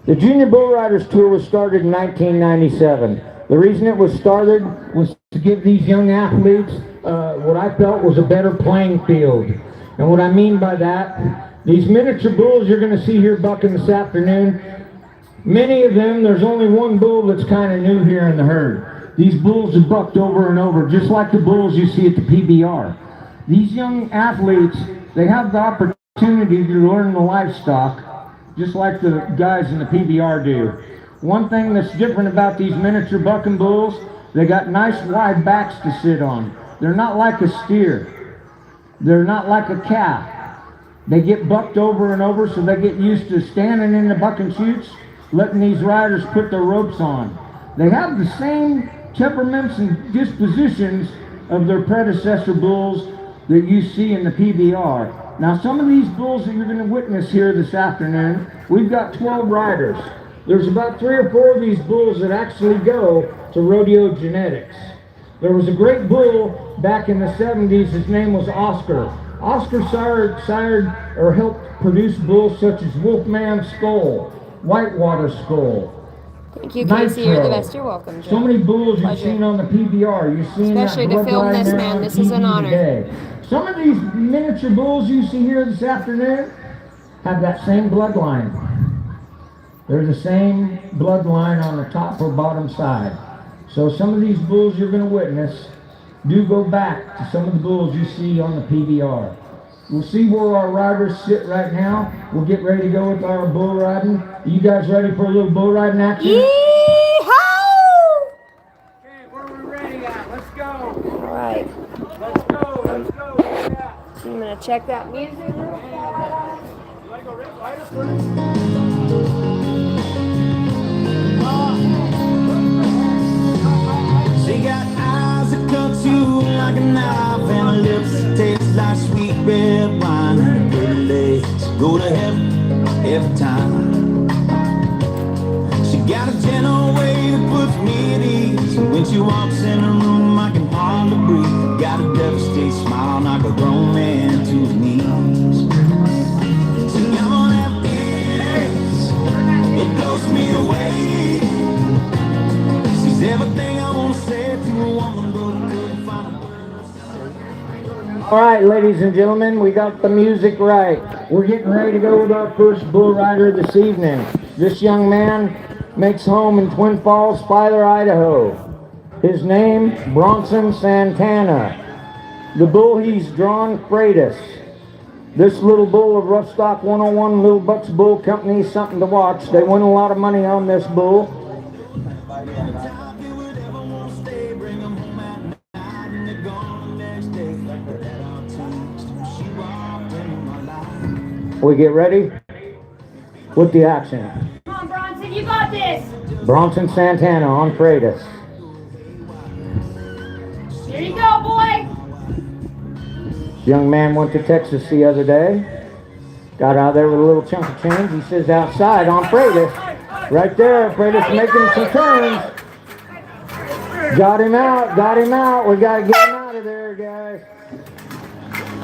The Junior Bull Riders Tour was started in 1997. The reason it was started was to give these young athletes what I felt was a better playing field. And what I mean by that, these miniature bulls you're going to see here bucking this afternoon, many of them, there's only one bull that's kind of new here in the herd. These bulls have bucked over and over, just like the bulls you see at the PBR. These young athletes, they have the opportunity to learn the livestock, just like the guys in the PBR do. One thing that's different about these miniature bucking bulls, they got nice wide backs to sit on. They're not like a steer. They're not like a calf. They get bucked over and over, so they get used to standing in the bucking chutes, letting these riders put their ropes on. They have the same temperaments and dispositions of their predecessor bulls that you see in the PBR. Now, some of these bulls that you're going to witness here this afternoon, we've got 12 riders. There's about 3 or 4 of these bulls that actually go to rodeo genetics. There was a great bull back in the 70s, his name was Oscar. Oscar sired or helped produce bulls such as Wolfman Skull, Whitewater Skull, Thank you, Casey. You're the best. You're welcome, Joe. so many bulls Pleasure. you've seen on the PBR. You've seen Especially that to film bloodline this, there man. on This is an TV honor. today. Some of these miniature bulls you see here this afternoon have that same bloodline. They're the same bloodline on the top or bottom side. So some of these bulls you're going to witness do go back to some of the bulls you see on the PBR. We'll see where our riders sit right now. We'll get ready to go with our bull riding. Are you guys ready for a little bull riding action? Yee-haw! Okay, where are we ready at? Let's go. All right. Let's go. Let's go. Yeah. So I'm gonna check that music. You want to go right up first? She got eyes that cut you like a knife and her lips that taste like sweet red wine and her pretty legs go to heaven every time. She got a gentle way that puts me at ease. When she walks in the room, I can hardly breathe. Got a devastating smile, knock a grown man to his knees. So come on out, yes, it blows me away. She's everything I want to say to a woman, but couldn't find a word to say. All right, ladies and gentlemen, we got the music right. We're getting ready to go with our first bull rider this evening. This young man makes home in Twin Falls, Filer, Idaho. His name, Bronson Santana. The bull he's drawn, Freitas. This little bull of Rough Stock 101 Little Bucks Bull Company is something to watch. They win a lot of money on this bull. We get ready with the action. Come on, Bronson, you got this. Bronson Santana on Freitas. Here you go, boy. Young man went to Texas the other day. Got out there with a little chunk of change. He says outside on Freitas. Right there, Freitas making some turns. Got him out, got him out. We got to get him out of there, guys.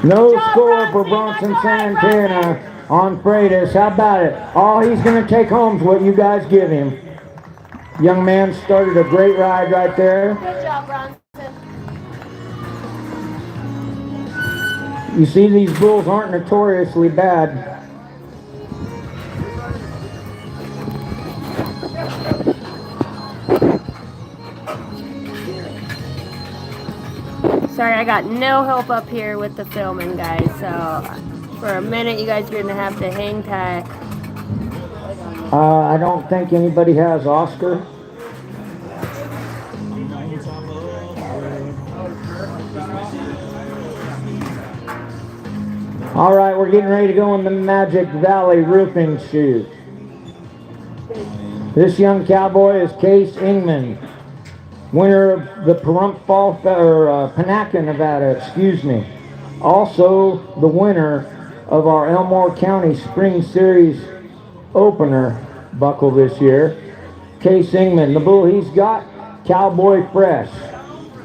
No score for Bronson Santana on Freitas. How about it? All he's going to take home is what you guys give him. Young man started a great ride right there. Good job, Bronson. You see, these bulls aren't notoriously bad. Sorry, I got no help up here with the filming, guys. So for a minute, you guys are gonna have to hang tight. I don't think anybody has Oscar. All right, we're getting ready to go in the Magic Valley roofing shoot. This young cowboy is Case Ingman, winner of the Pahrump Fall, Panaca, Nevada, excuse me. Also the winner of our Elmore County Spring Series opener buckle this year. Case Ingman, the bull he's got, Cowboy Fresh.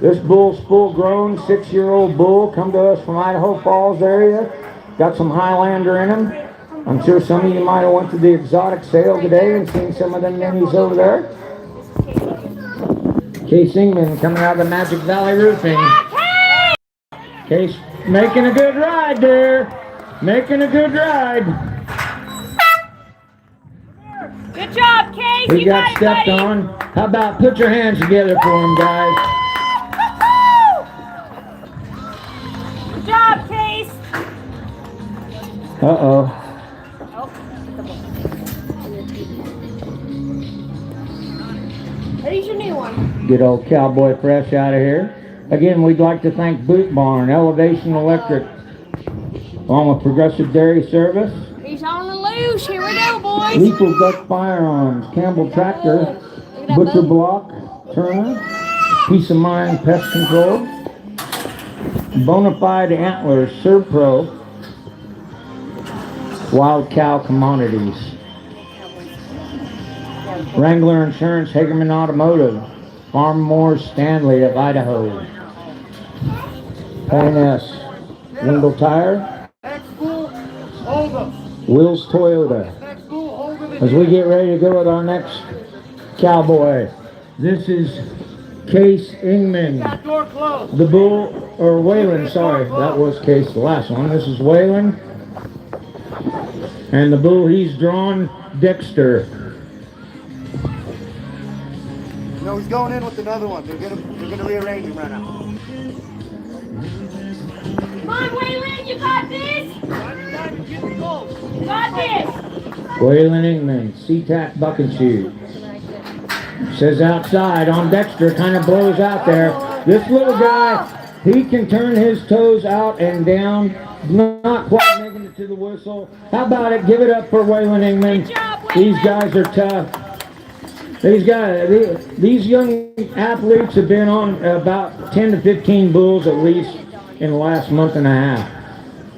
This bull's full grown, 6-year-old bull, come to us from Idaho Falls area. Got some Highlander in him. I'm sure some of you might have went to the exotic sale today and seen some of them minis over there. Case Ingman coming out of the Magic Valley roofing. Case making a good ride there. Making a good ride. Good job, Case. He You got it, stepped buddy. on. How about put your hands together for him, guys? Good job, Case. Uh-oh. Here's your new one. Get old Cowboy Fresh out of here. Again, we'd like to thank Boot Barn, Elevation Electric, along with Progressive Dairy Service, He's on the loose. Here we go, boys. Lethal Duck Firearms, Campbell Tractor, Butcher Block, Turner, Peace of Mind Pest Control, Bonafide Antlers, Serpro, Wild Cow Commodities, Wrangler Insurance, Hagerman Automotive, Farm Moore Stanley of Idaho, A&S, Wendell Tire, Will's Toyota. As we get ready to go with our next cowboy, this is Case Ingman. The bull, or Waylon, sorry, that was Case, the last one. This is Waylon. And the bull he's drawn, Dexter. No, he's going in with another one. They're gonna rearrange him right now. Come on, Waylon, you got got this? Got this. Waylon Ingman, SeaTac Buck and Shoe. Says outside on Dexter, kind of blows out there. This little guy, he can turn his toes out and down. Not quite making it to the whistle. How about it? Give it up for Waylon Ingman. Good job, Waylon. These guys are tough. These young athletes have been on about 10 to 15 bulls at least in the last month and a half.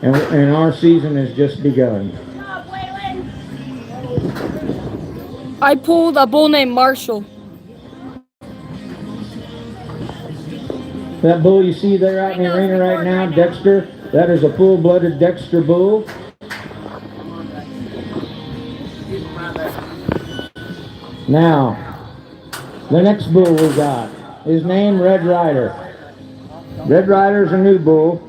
And our season has just begun. Good job, Waylon. I pulled a bull named Marshall. That bull you see there out in the arena right now, Dexter, that is a full-blooded Dexter bull. Now, the next bull we got, his name Red Rider. Red Rider's a new bull.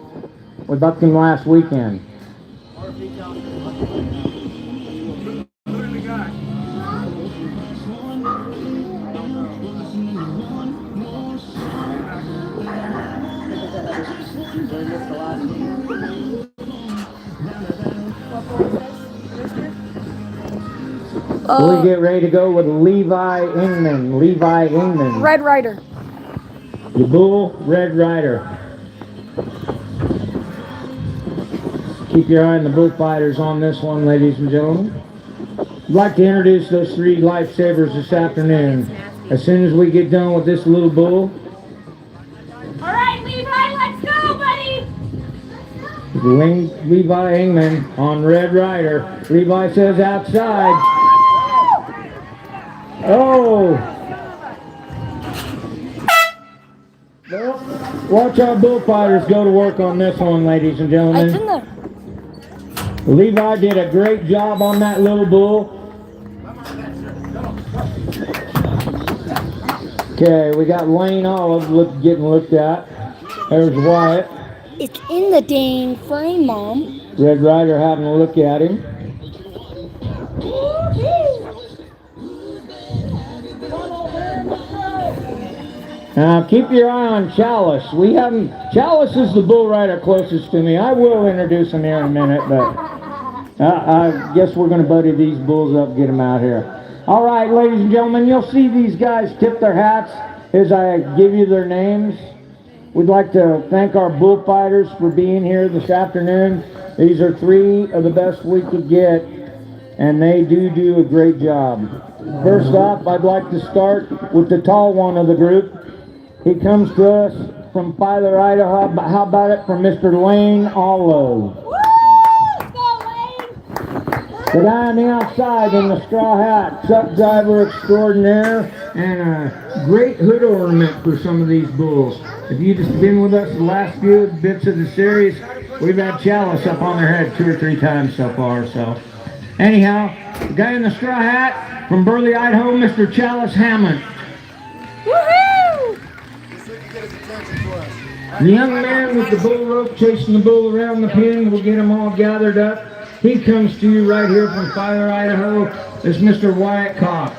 We bucked him last weekend. We get ready to go with Levi Ingman. Levi Ingman. Red Rider. The bull, Red Rider. Keep your eye on the bullfighters on this one, ladies and gentlemen. I'd like to introduce those three lifesavers this afternoon. As soon as we get done with this little bull, All right, Levi, let's go, buddy. Levi Ingman on Red Rider. Levi says outside. Oh! Well, watch our bullfighters go to work on this one, ladies and It's in gentlemen. there. Levi did a great job on that little bull. Okay, we got Lane Olive getting looked at. There's Wyatt. It's in the dang frame, Mom. Red Rider having a look at him. Now keep your eye on Chalice. Chalice is the bull rider closest to me. I will introduce him here in a minute, but I guess we're going to buddy these bulls up, get them out here. All right, ladies and gentlemen, you'll see these guys tip their hats as I give you their names. We'd like to thank our bullfighters for being here this afternoon. These are three of the best we could get, and they do a great job. First off, I'd like to start with the tall one of the group. He comes to us from Filer, Idaho. How about it from Mr. Lane Olive? Woo! Go, Lane. The guy on the outside in the straw hat, truck driver extraordinaire, and a great hood ornament for some of these bulls. If you've just been with us the last few bits of the series, we've had Chalice up on their head 2 or 3 times so far. So, anyhow, the guy in the straw hat from Burley, Idaho, Mr. Chalice Hammond. Woohoo! The young man with the bull rope chasing the bull around the pen, we'll get them all gathered up. He comes to you right here from Filer, Idaho. It's Mr. Wyatt Cox.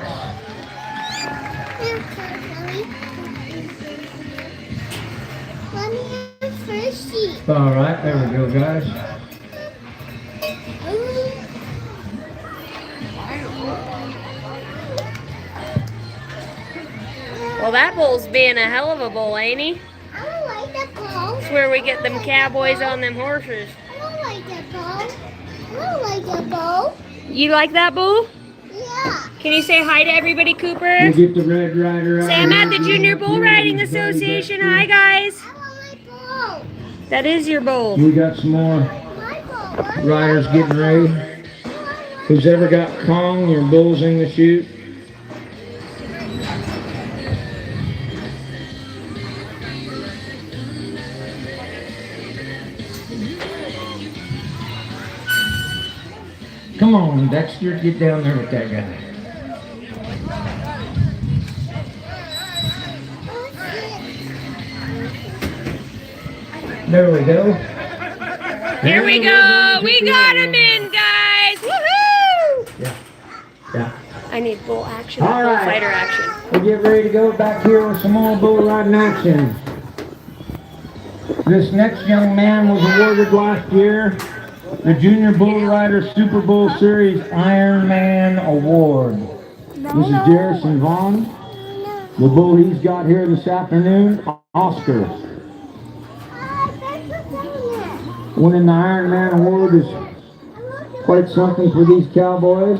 All right, there we go, guys. Well, that bull's being a hell of a bull, ain't he? I don't like that ball. That's where we get them cowboys on them horses. I don't like that ball. I don't like that ball. You like that bull? Yeah. Can you say hi to everybody, Cooper? We'll get the Red Rider out. Say I'm at the Junior Bull Riding Association. Hi, guys. I want my ball. That is your bull. We got some more My ball. riders getting ready. Who's ever got Kong, your bulls in the chute? Come on, Dexter, get down there with that guy. There we go. Here we go. We got him in, guys. Woohoo! Yeah. I need bull action, All right. bullfighter action. We'll get ready to go back here with some more bull riding action. This next young man was awarded last year the Junior Bull Rider Super Bowl Series Ironman Award. This is Garrison Vaughn. The bull he's got here this afternoon, Oscar. Winning the Ironman Award is quite something for these cowboys.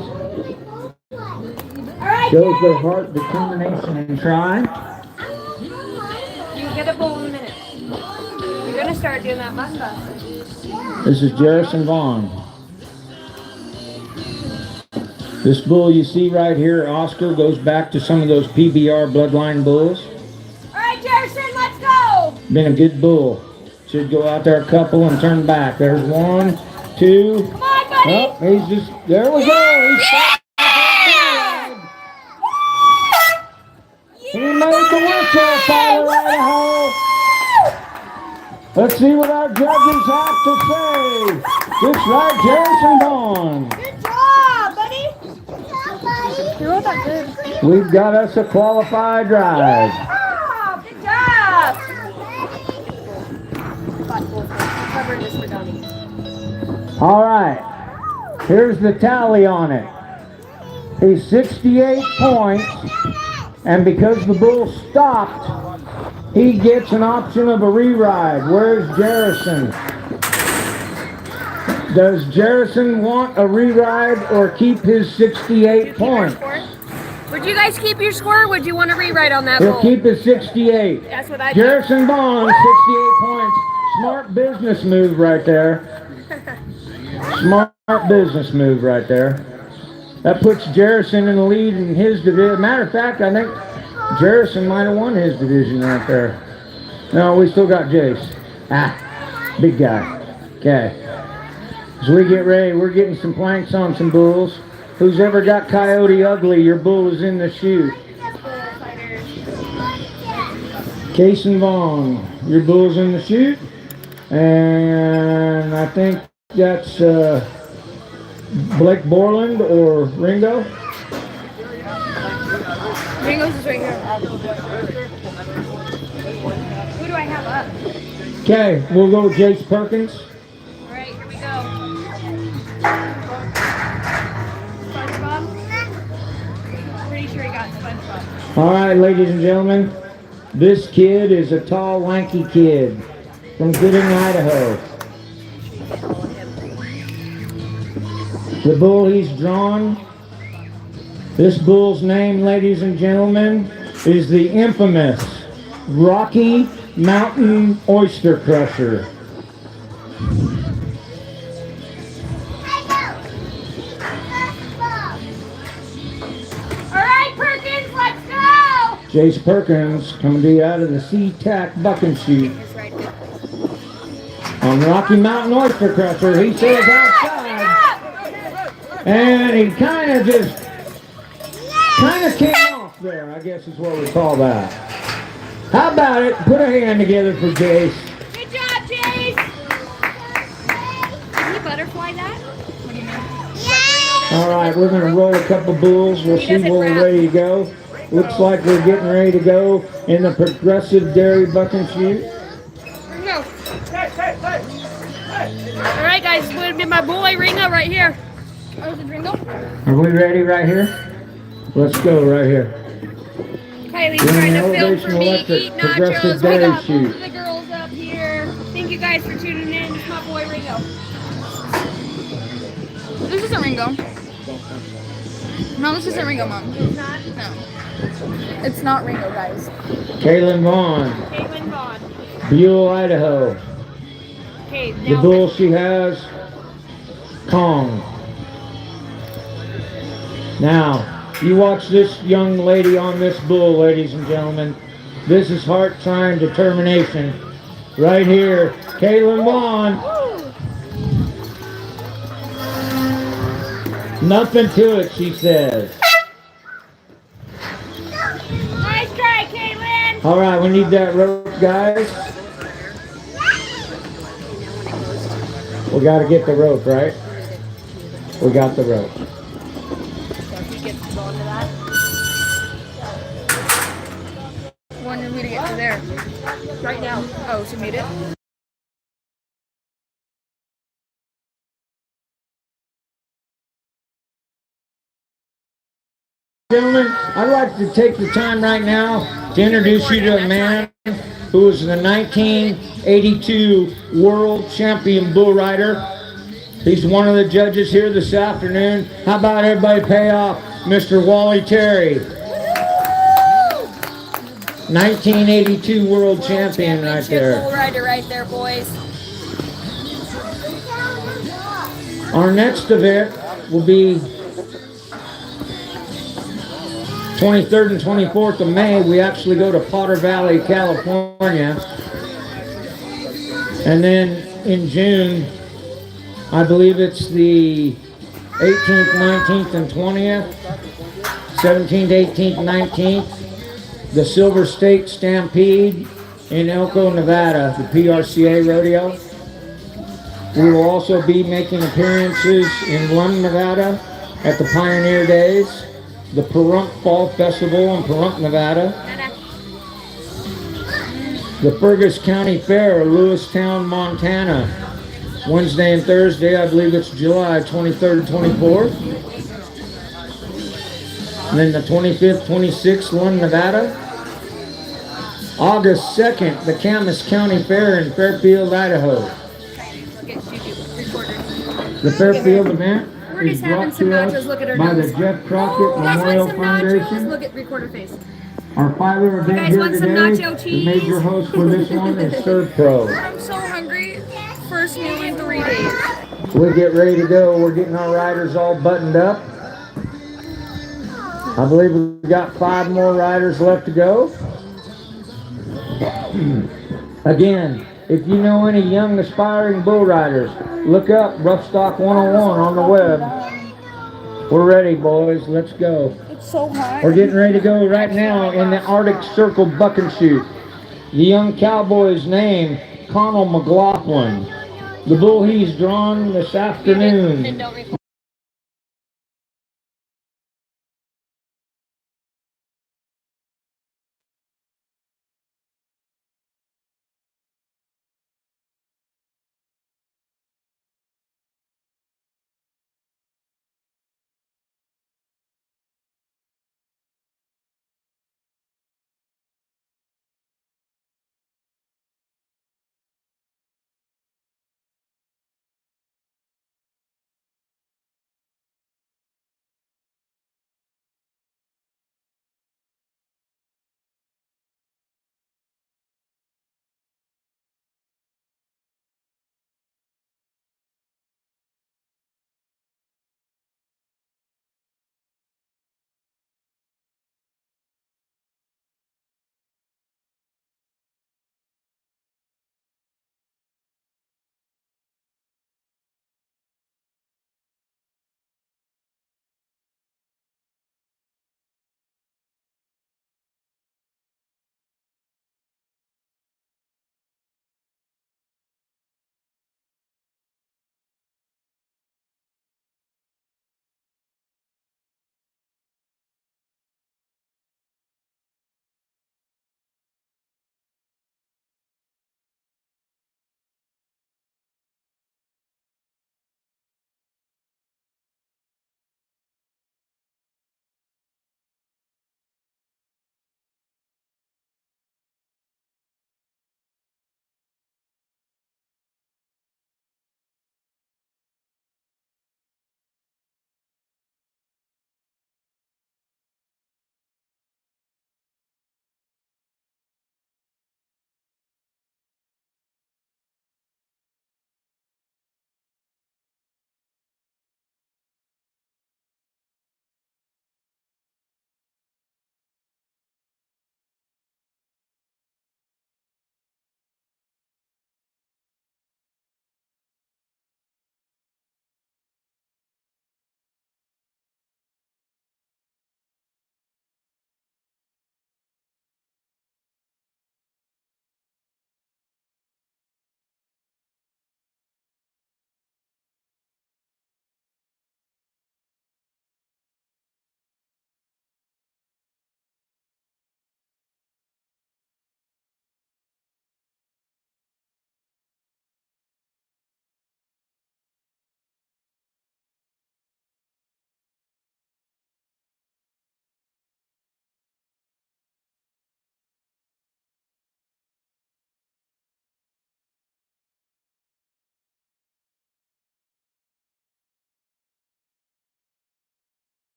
Shows their heart, determination, and try. You get a bowl in a minute. You're gonna start doing that mutton bus. This is Garrison Vaughn. This bull you see right here, Oscar, goes back to some of those PBR bloodline bulls. All right, Jerson, let's go. Been a good bull. Should go out there a couple and turn back. There's 1, 2. Come on, buddy. Oh, he's just, there we go. He's He made the whistle, Father Idaho. Let's see what our judges have to say. This right, Garrison Vaughn. Good job, buddy. You're not that good. We've got us a qualified drive. Oh, good job. Cover this for Donnie. All right. Here's the tally on it. He's 68 points. And because the bull stopped, he gets an option of a re-ride. Where's Garrison? Does Garrison want a re-ride or keep his 68 points? Would you guys keep your score or would you want to rewrite on that He'll bull? keep his 68. That's what I Garrison Vaughn, 68 points. Smart business move right there. Smart business move right there. That puts Garrison in the lead in his division. Matter of fact, I think Garrison might have won his division right there. No, we still got Jace. Big guy. Okay. As we get ready, we're getting some planks on some bulls. Who's ever got Coyote Ugly, your bull is in the chute. Cason Vaughn, your bull's in the chute. And I think that's Blake Borland or Ringo? Ringo's is right here. Who do I have up? Okay, we'll go with Jace Perkins. All right, here we go. SpongeBob? Pretty sure he got SpongeBob. All right, ladies and gentlemen, this kid is a tall, lanky kid from Gooding, Idaho. The bull he's drawn, this bull's name, ladies and gentlemen, is the infamous Rocky Mountain Oyster Crusher. All right, Perkins, let's go! Jace Perkins coming to you out of the SeaTac bucking chute. On Rocky Mountain Oyster Crusher, he says outside. And he kind of came off there, I guess is what we call that. How about it? Put a hand together for Jace. Good job, Jace! Can you butterfly that? What do you mean? All right, we're going to roll a couple bulls. We'll see when we're ready to go. Looks like we're getting ready to go in the Progressive Dairy bucking chute. Ringo. All right, guys, it's going to be my boy Ringo right here. Oh, is it Ringo? Are we ready right here? Let's go right here. Kylie's trying to film for me, Electric eat Progressive nachos. We Dairy got both chute. of the girls up here. Thank you guys for tuning in. It's my boy Ringo. This isn't Ringo. No, this isn't Ringo, Mom. It's not? No. It's not Ringo, guys. Kaylin Vaughn, Caitlin Vaughn. Buell, Idaho. Okay, The now bull she has, Kong. Now, you watch this young lady on this bull, ladies and gentlemen. This is heart, time, determination. Right here, Kaylin Vaughn. Nothing to it, she says. nice try, Caitlin. All right, we need that rope, guys. We got to get the rope, right? We got the rope. Wanted me to get to there. Right now. Oh, she made it? Gentlemen, I'd like to take the time right now to introduce you to a man who was the 1982 World Champion Bull Rider. He's one of the judges here this afternoon. How about everybody pay off Mr. Wally Terry? 1982 World Champion right there. Bull rider right there, boys. Our next event will be 23rd and 24th of May. We actually go to Potter Valley, California. And then in June, I believe it's the 18th, 19th, and 20th, 17th, 18th, 19th, the Silver State Stampede in Elko, Nevada, the PRCA rodeo. We will also be making appearances in Lund, Nevada at the Pioneer Days, the Pahrump Fall Festival in Pahrump, Nevada, the Fergus County Fair of Lewistown, Montana, Wednesday and Thursday. I believe it's July 23rd and 24th. And then the 25th, 26th, Lund, Nevada. August 2nd, the Camas County Fair in Fairfield, Idaho. The Fairfield event is brought to us by the Jeff Crockett Memorial Foundation. Look at recorder face. Our filer event here today, the major host for this one is Third Pro. I'm so hungry. First meal in 3 days. We'll get ready to go. We're getting our riders all buttoned up. I believe we've got 5 more riders left to go. Again, if you know any young aspiring bull riders, look up Rough Stock 101 on the web. We're ready, boys. Let's go. It's so hot. We're getting ready to go right now in the Arctic Circle buck and shoot. The young cowboy's name, Connell McLaughlin. The bull he's drawn this afternoon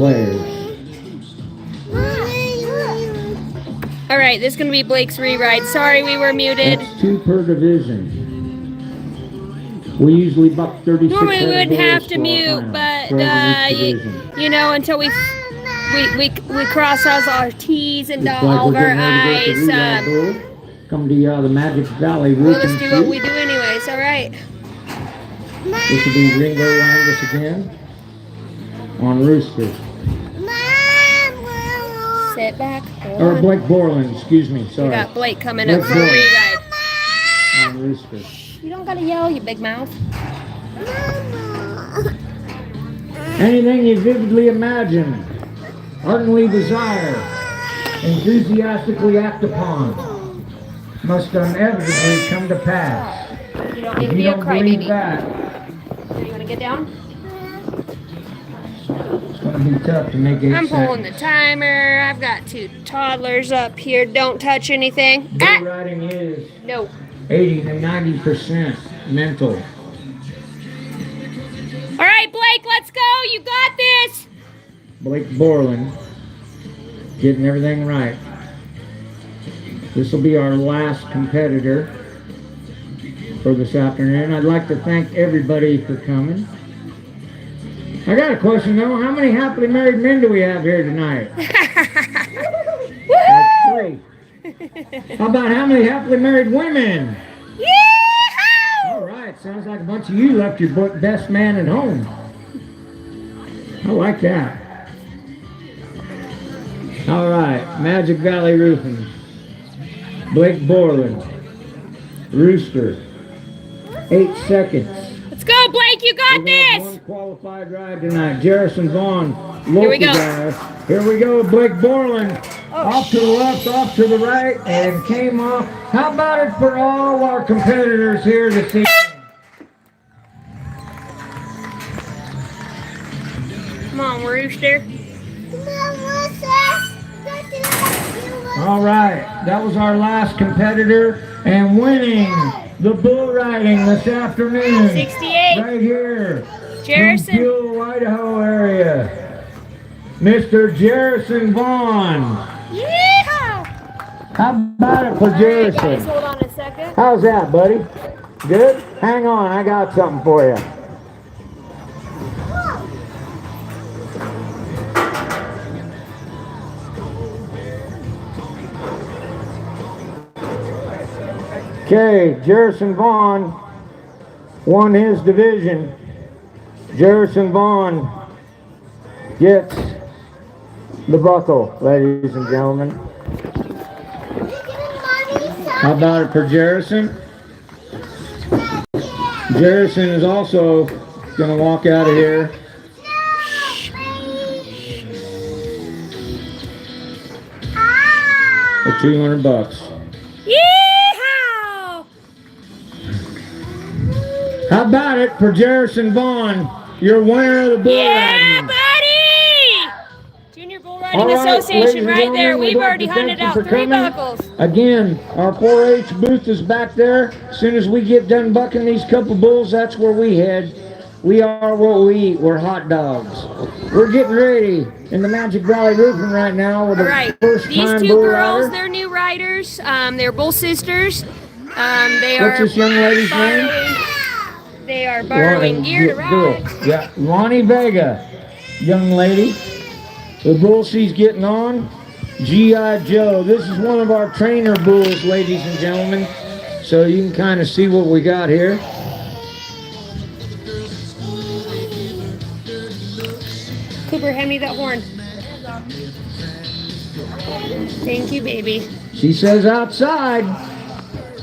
players. All right, this is gonna be Blake's rewrite. Sorry, we were muted. That's 2 per division. We usually buck 36. Normally we wouldn't have to for our mute, final, but for every division. you know, until we cross all our T's and dot Looks like all of we're our getting ready to go to I's. the rewrite board. Come to the Magic Valley We'll Roofing just do what we Suite. do anyways. All right. This will be Ringo Landis again on Rooster. Sit back. Hold Or on. Blake Borland, excuse me, We sorry. got Blake coming up Blake for a Borland rewrite. on Rooster. You don't gotta yell, you big mouth. Anything you vividly imagine, ardently desire, enthusiastically act upon, must inevitably come to pass. You don't need If to you be a don't believe crybaby. that, You wanna get down? it's going to be tough to make 8 I'm pulling seconds. the timer. I've got 2 toddlers up here. Don't touch anything. Bull Ah! riding is No. 80 to 90% mental. All right, Blake, let's go. You got this. Blake Borland getting everything right. This will be our last competitor for this afternoon. I'd like to thank everybody for coming. I got a question though. How many happily married men do we have here tonight? That's 3. How about how many happily married women? Yeehaw! All right, sounds like a bunch of you left your best man at home. I like that. All right, Magic Valley Roofing. Blake Borland. Rooster. 8 seconds. Let's go, Blake. You got We have this. one qualified ride tonight. Jerrison Vaughn, Here we local go. guy. Here we go, Blake Borland. Oh, Off to the left, off to the right, and came off. How about it for all our competitors here this evening? Come on, Rooster. All right, that was our last competitor, and winning the bull riding this afternoon. 68. Right here. Jerrison. From Buell, Idaho area. Mr. Jerrison Vaughn. Yeehaw! How about it for All right, guys, Jerrison? hold on a second. How's that, buddy? Good? Hang on, I got something for you. Okay, Jerrison Vaughn won his division. Jerrison Vaughn gets the buckle, ladies and gentlemen. How about it for Jerrison? Jerrison is also going to walk out of here for $200. Yeehaw! How about it for Jerrison Vaughn? You're winner of the bull Yeah, riding. buddy! Junior Bull Riding All right, Association ladies and right there. gentlemen, We've we'd like already to thank hunted you out for 3 coming. buckles. Again, our 4-H booth is back there. As soon as we get done bucking these couple bulls, that's where we head. We are what we eat. We're hot dogs. We're getting ready in the Magic Valley Roofing right now with All a right, first these time 2 bull girls, rider. they're new riders. They're bull sisters. They What's are this young lady's name? They are borrowing gear to ride. Yeah, Lonnie Vega, young lady. The bull she's getting on, G.I. Joe. This is one of our trainer bulls, ladies and gentlemen. So you can kind of see what we got here. Cooper, hand me that horn. Thank you, baby. She says outside.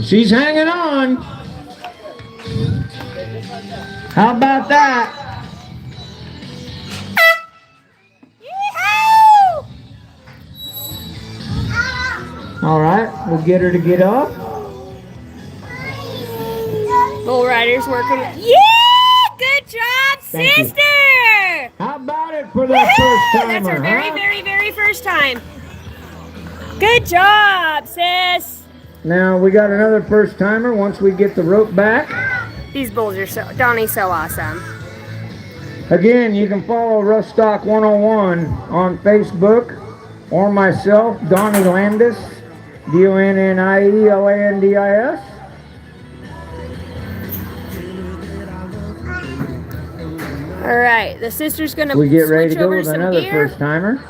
She's hanging on. How about that? Yeehaw! All right, we'll get her to get up. Bull riders working. Yeah! Good job, Thank you. sister! How about it for that first That's timer, her very, huh? very, very first time. Good job, sis. Now we got another first timer once we get the rope back. These bulls are Donnie's so awesome. Again, you can follow Rough 101 on Facebook or myself, Donnie Landis, DONNIELANDIS. All right, the sister's gonna We get ready to switch go over with some another gear. first timer.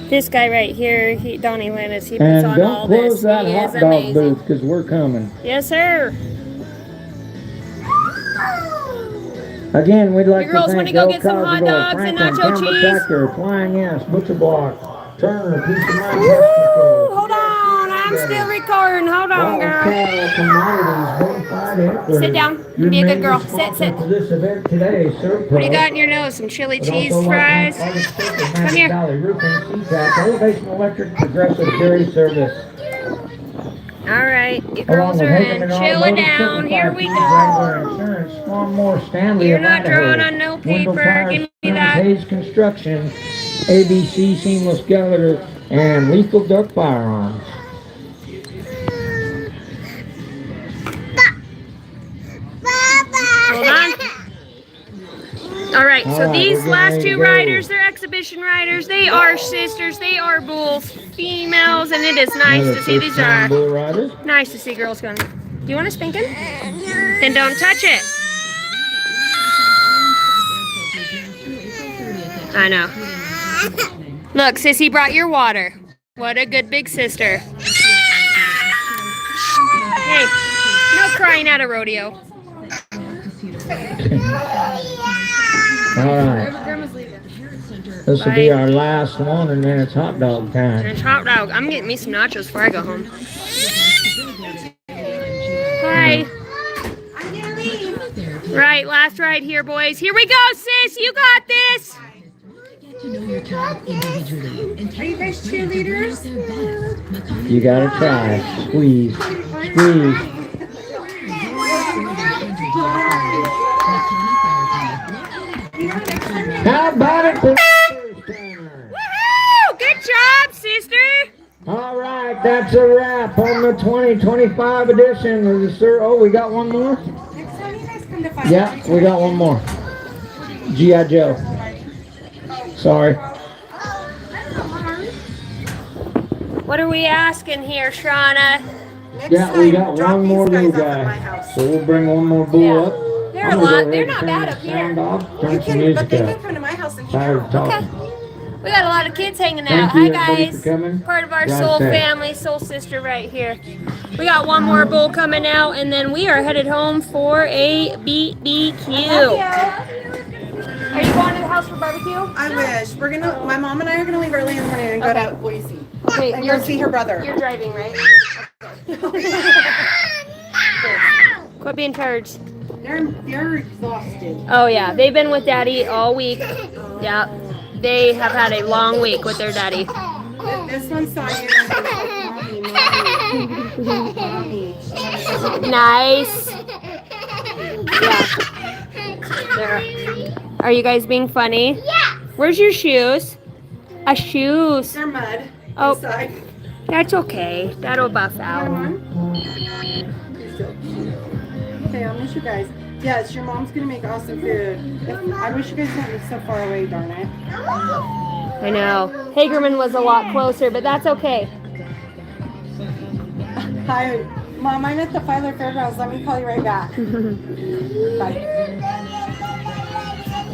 This guy right here, Donnie Landis, he puts And on don't all close this. that He hot is dog amazing. booth because we're coming. Yes, sir. Again, we'd like You girls to wanna thank go El get some hot Cosmo, dogs and Franklin, nacho Campbell cheese? Tractor, Flying Yes, Butcher Block, Turner, Peace of Mind, Woo! Hold on, I'm still recording. Hold on, girl. Sit down. Be a good girl. Sit. This event today, What do you got in your nose? Some chili cheese fries? Come here. Elevation Electric Progressive Dairy Service. All right, you girls are in. Chilling down. Here we go. You're not drawing on no paper. Give me that. Hayes Construction, ABC Seamless Gallagher, and Lethal Duck Firearms. Hold on. All right, so these last two riders, they're exhibition riders. They are sisters. They are bulls, females, and it is nice to see these are nice to see girls going. Do you want a spanking? Then don't touch it. I know. Look, Sissy brought your water. What a good big sister. Hey, no crying at a rodeo. All right. This will be our last one, and then it's hot dog time. And hot dog. I'm getting me some nachos before I go home. Hi. Right, last ride here, boys. Here we go, sis. You got this. To know your child individually and Are you guys cheerleaders? You gotta try. Squeeze. Squeeze. How about it? Woohoo! Good job, sister. All right, that's a wrap on the 2025 edition of the Sir. Oh, we got one more? Next time you guys come to find Yeah, we got one more. G.I. Joe. Sorry. What are we asking here, Shauna? Yeah, we got one more little guy. So we'll bring one more bull up. They're a lot. They're not bad up here. Turn some music But they up. can come to my house and Tired of talking. Okay. We got a lot of kids hanging Thank out. you, Hi, everybody, guys. for coming. Part of our Drive soul safe. family, soul sister right here. We got one more bull coming out, and then we are headed home for a BBQ. Are you going to the house for barbecue? I wish. My mom and I are gonna leave early in the morning and go to Boise. Okay, And go see her brother. You're driving, right? Quit being turds. They're exhausted. Oh yeah, they've been with Daddy all week. Yeah, they have had a long week with their daddy. This one saw you. Mommy. Nice. Yeah. There. Are you guys being funny? Yeah. Where's your shoes? Shoes. They're mud. Oh. Inside. That's okay. That'll buff out. Okay, I'll miss you guys. Yes, your mom's gonna make awesome food. I wish you guys didn't live so far away, darn it. I know. Hagerman was a lot closer, but that's okay. Hi, Mom. I'm at the Filer Fairgrounds. Let me call you right back. Bye.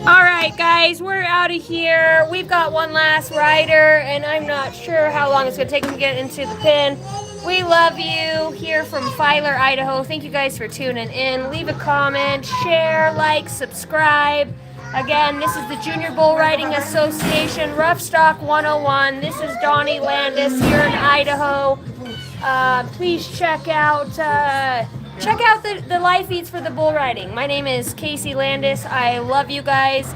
All right, guys, we're out of here. We've got one last rider, and I'm not sure how long it's going to take him to get into the pen. We love you here from Filer, Idaho. Thank you guys for tuning in. Leave a comment, share, like, subscribe. Again, this is the Junior Bull Riding Association, Rough Stock 101. This is Donnie Landis here in Idaho. Please check out the live feeds for the bull riding. My name is Casey Landis. I love you guys.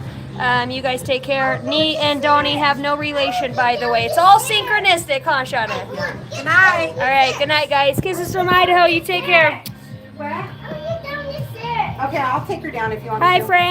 You guys take care. Nee and Donnie have no relation, by the way. It's all synchronistic, huh, Shauna? Good night. All right, good night, guys. Kisses from Idaho. You take care. Okay, I'll take her down if you want me Hi, to. friend.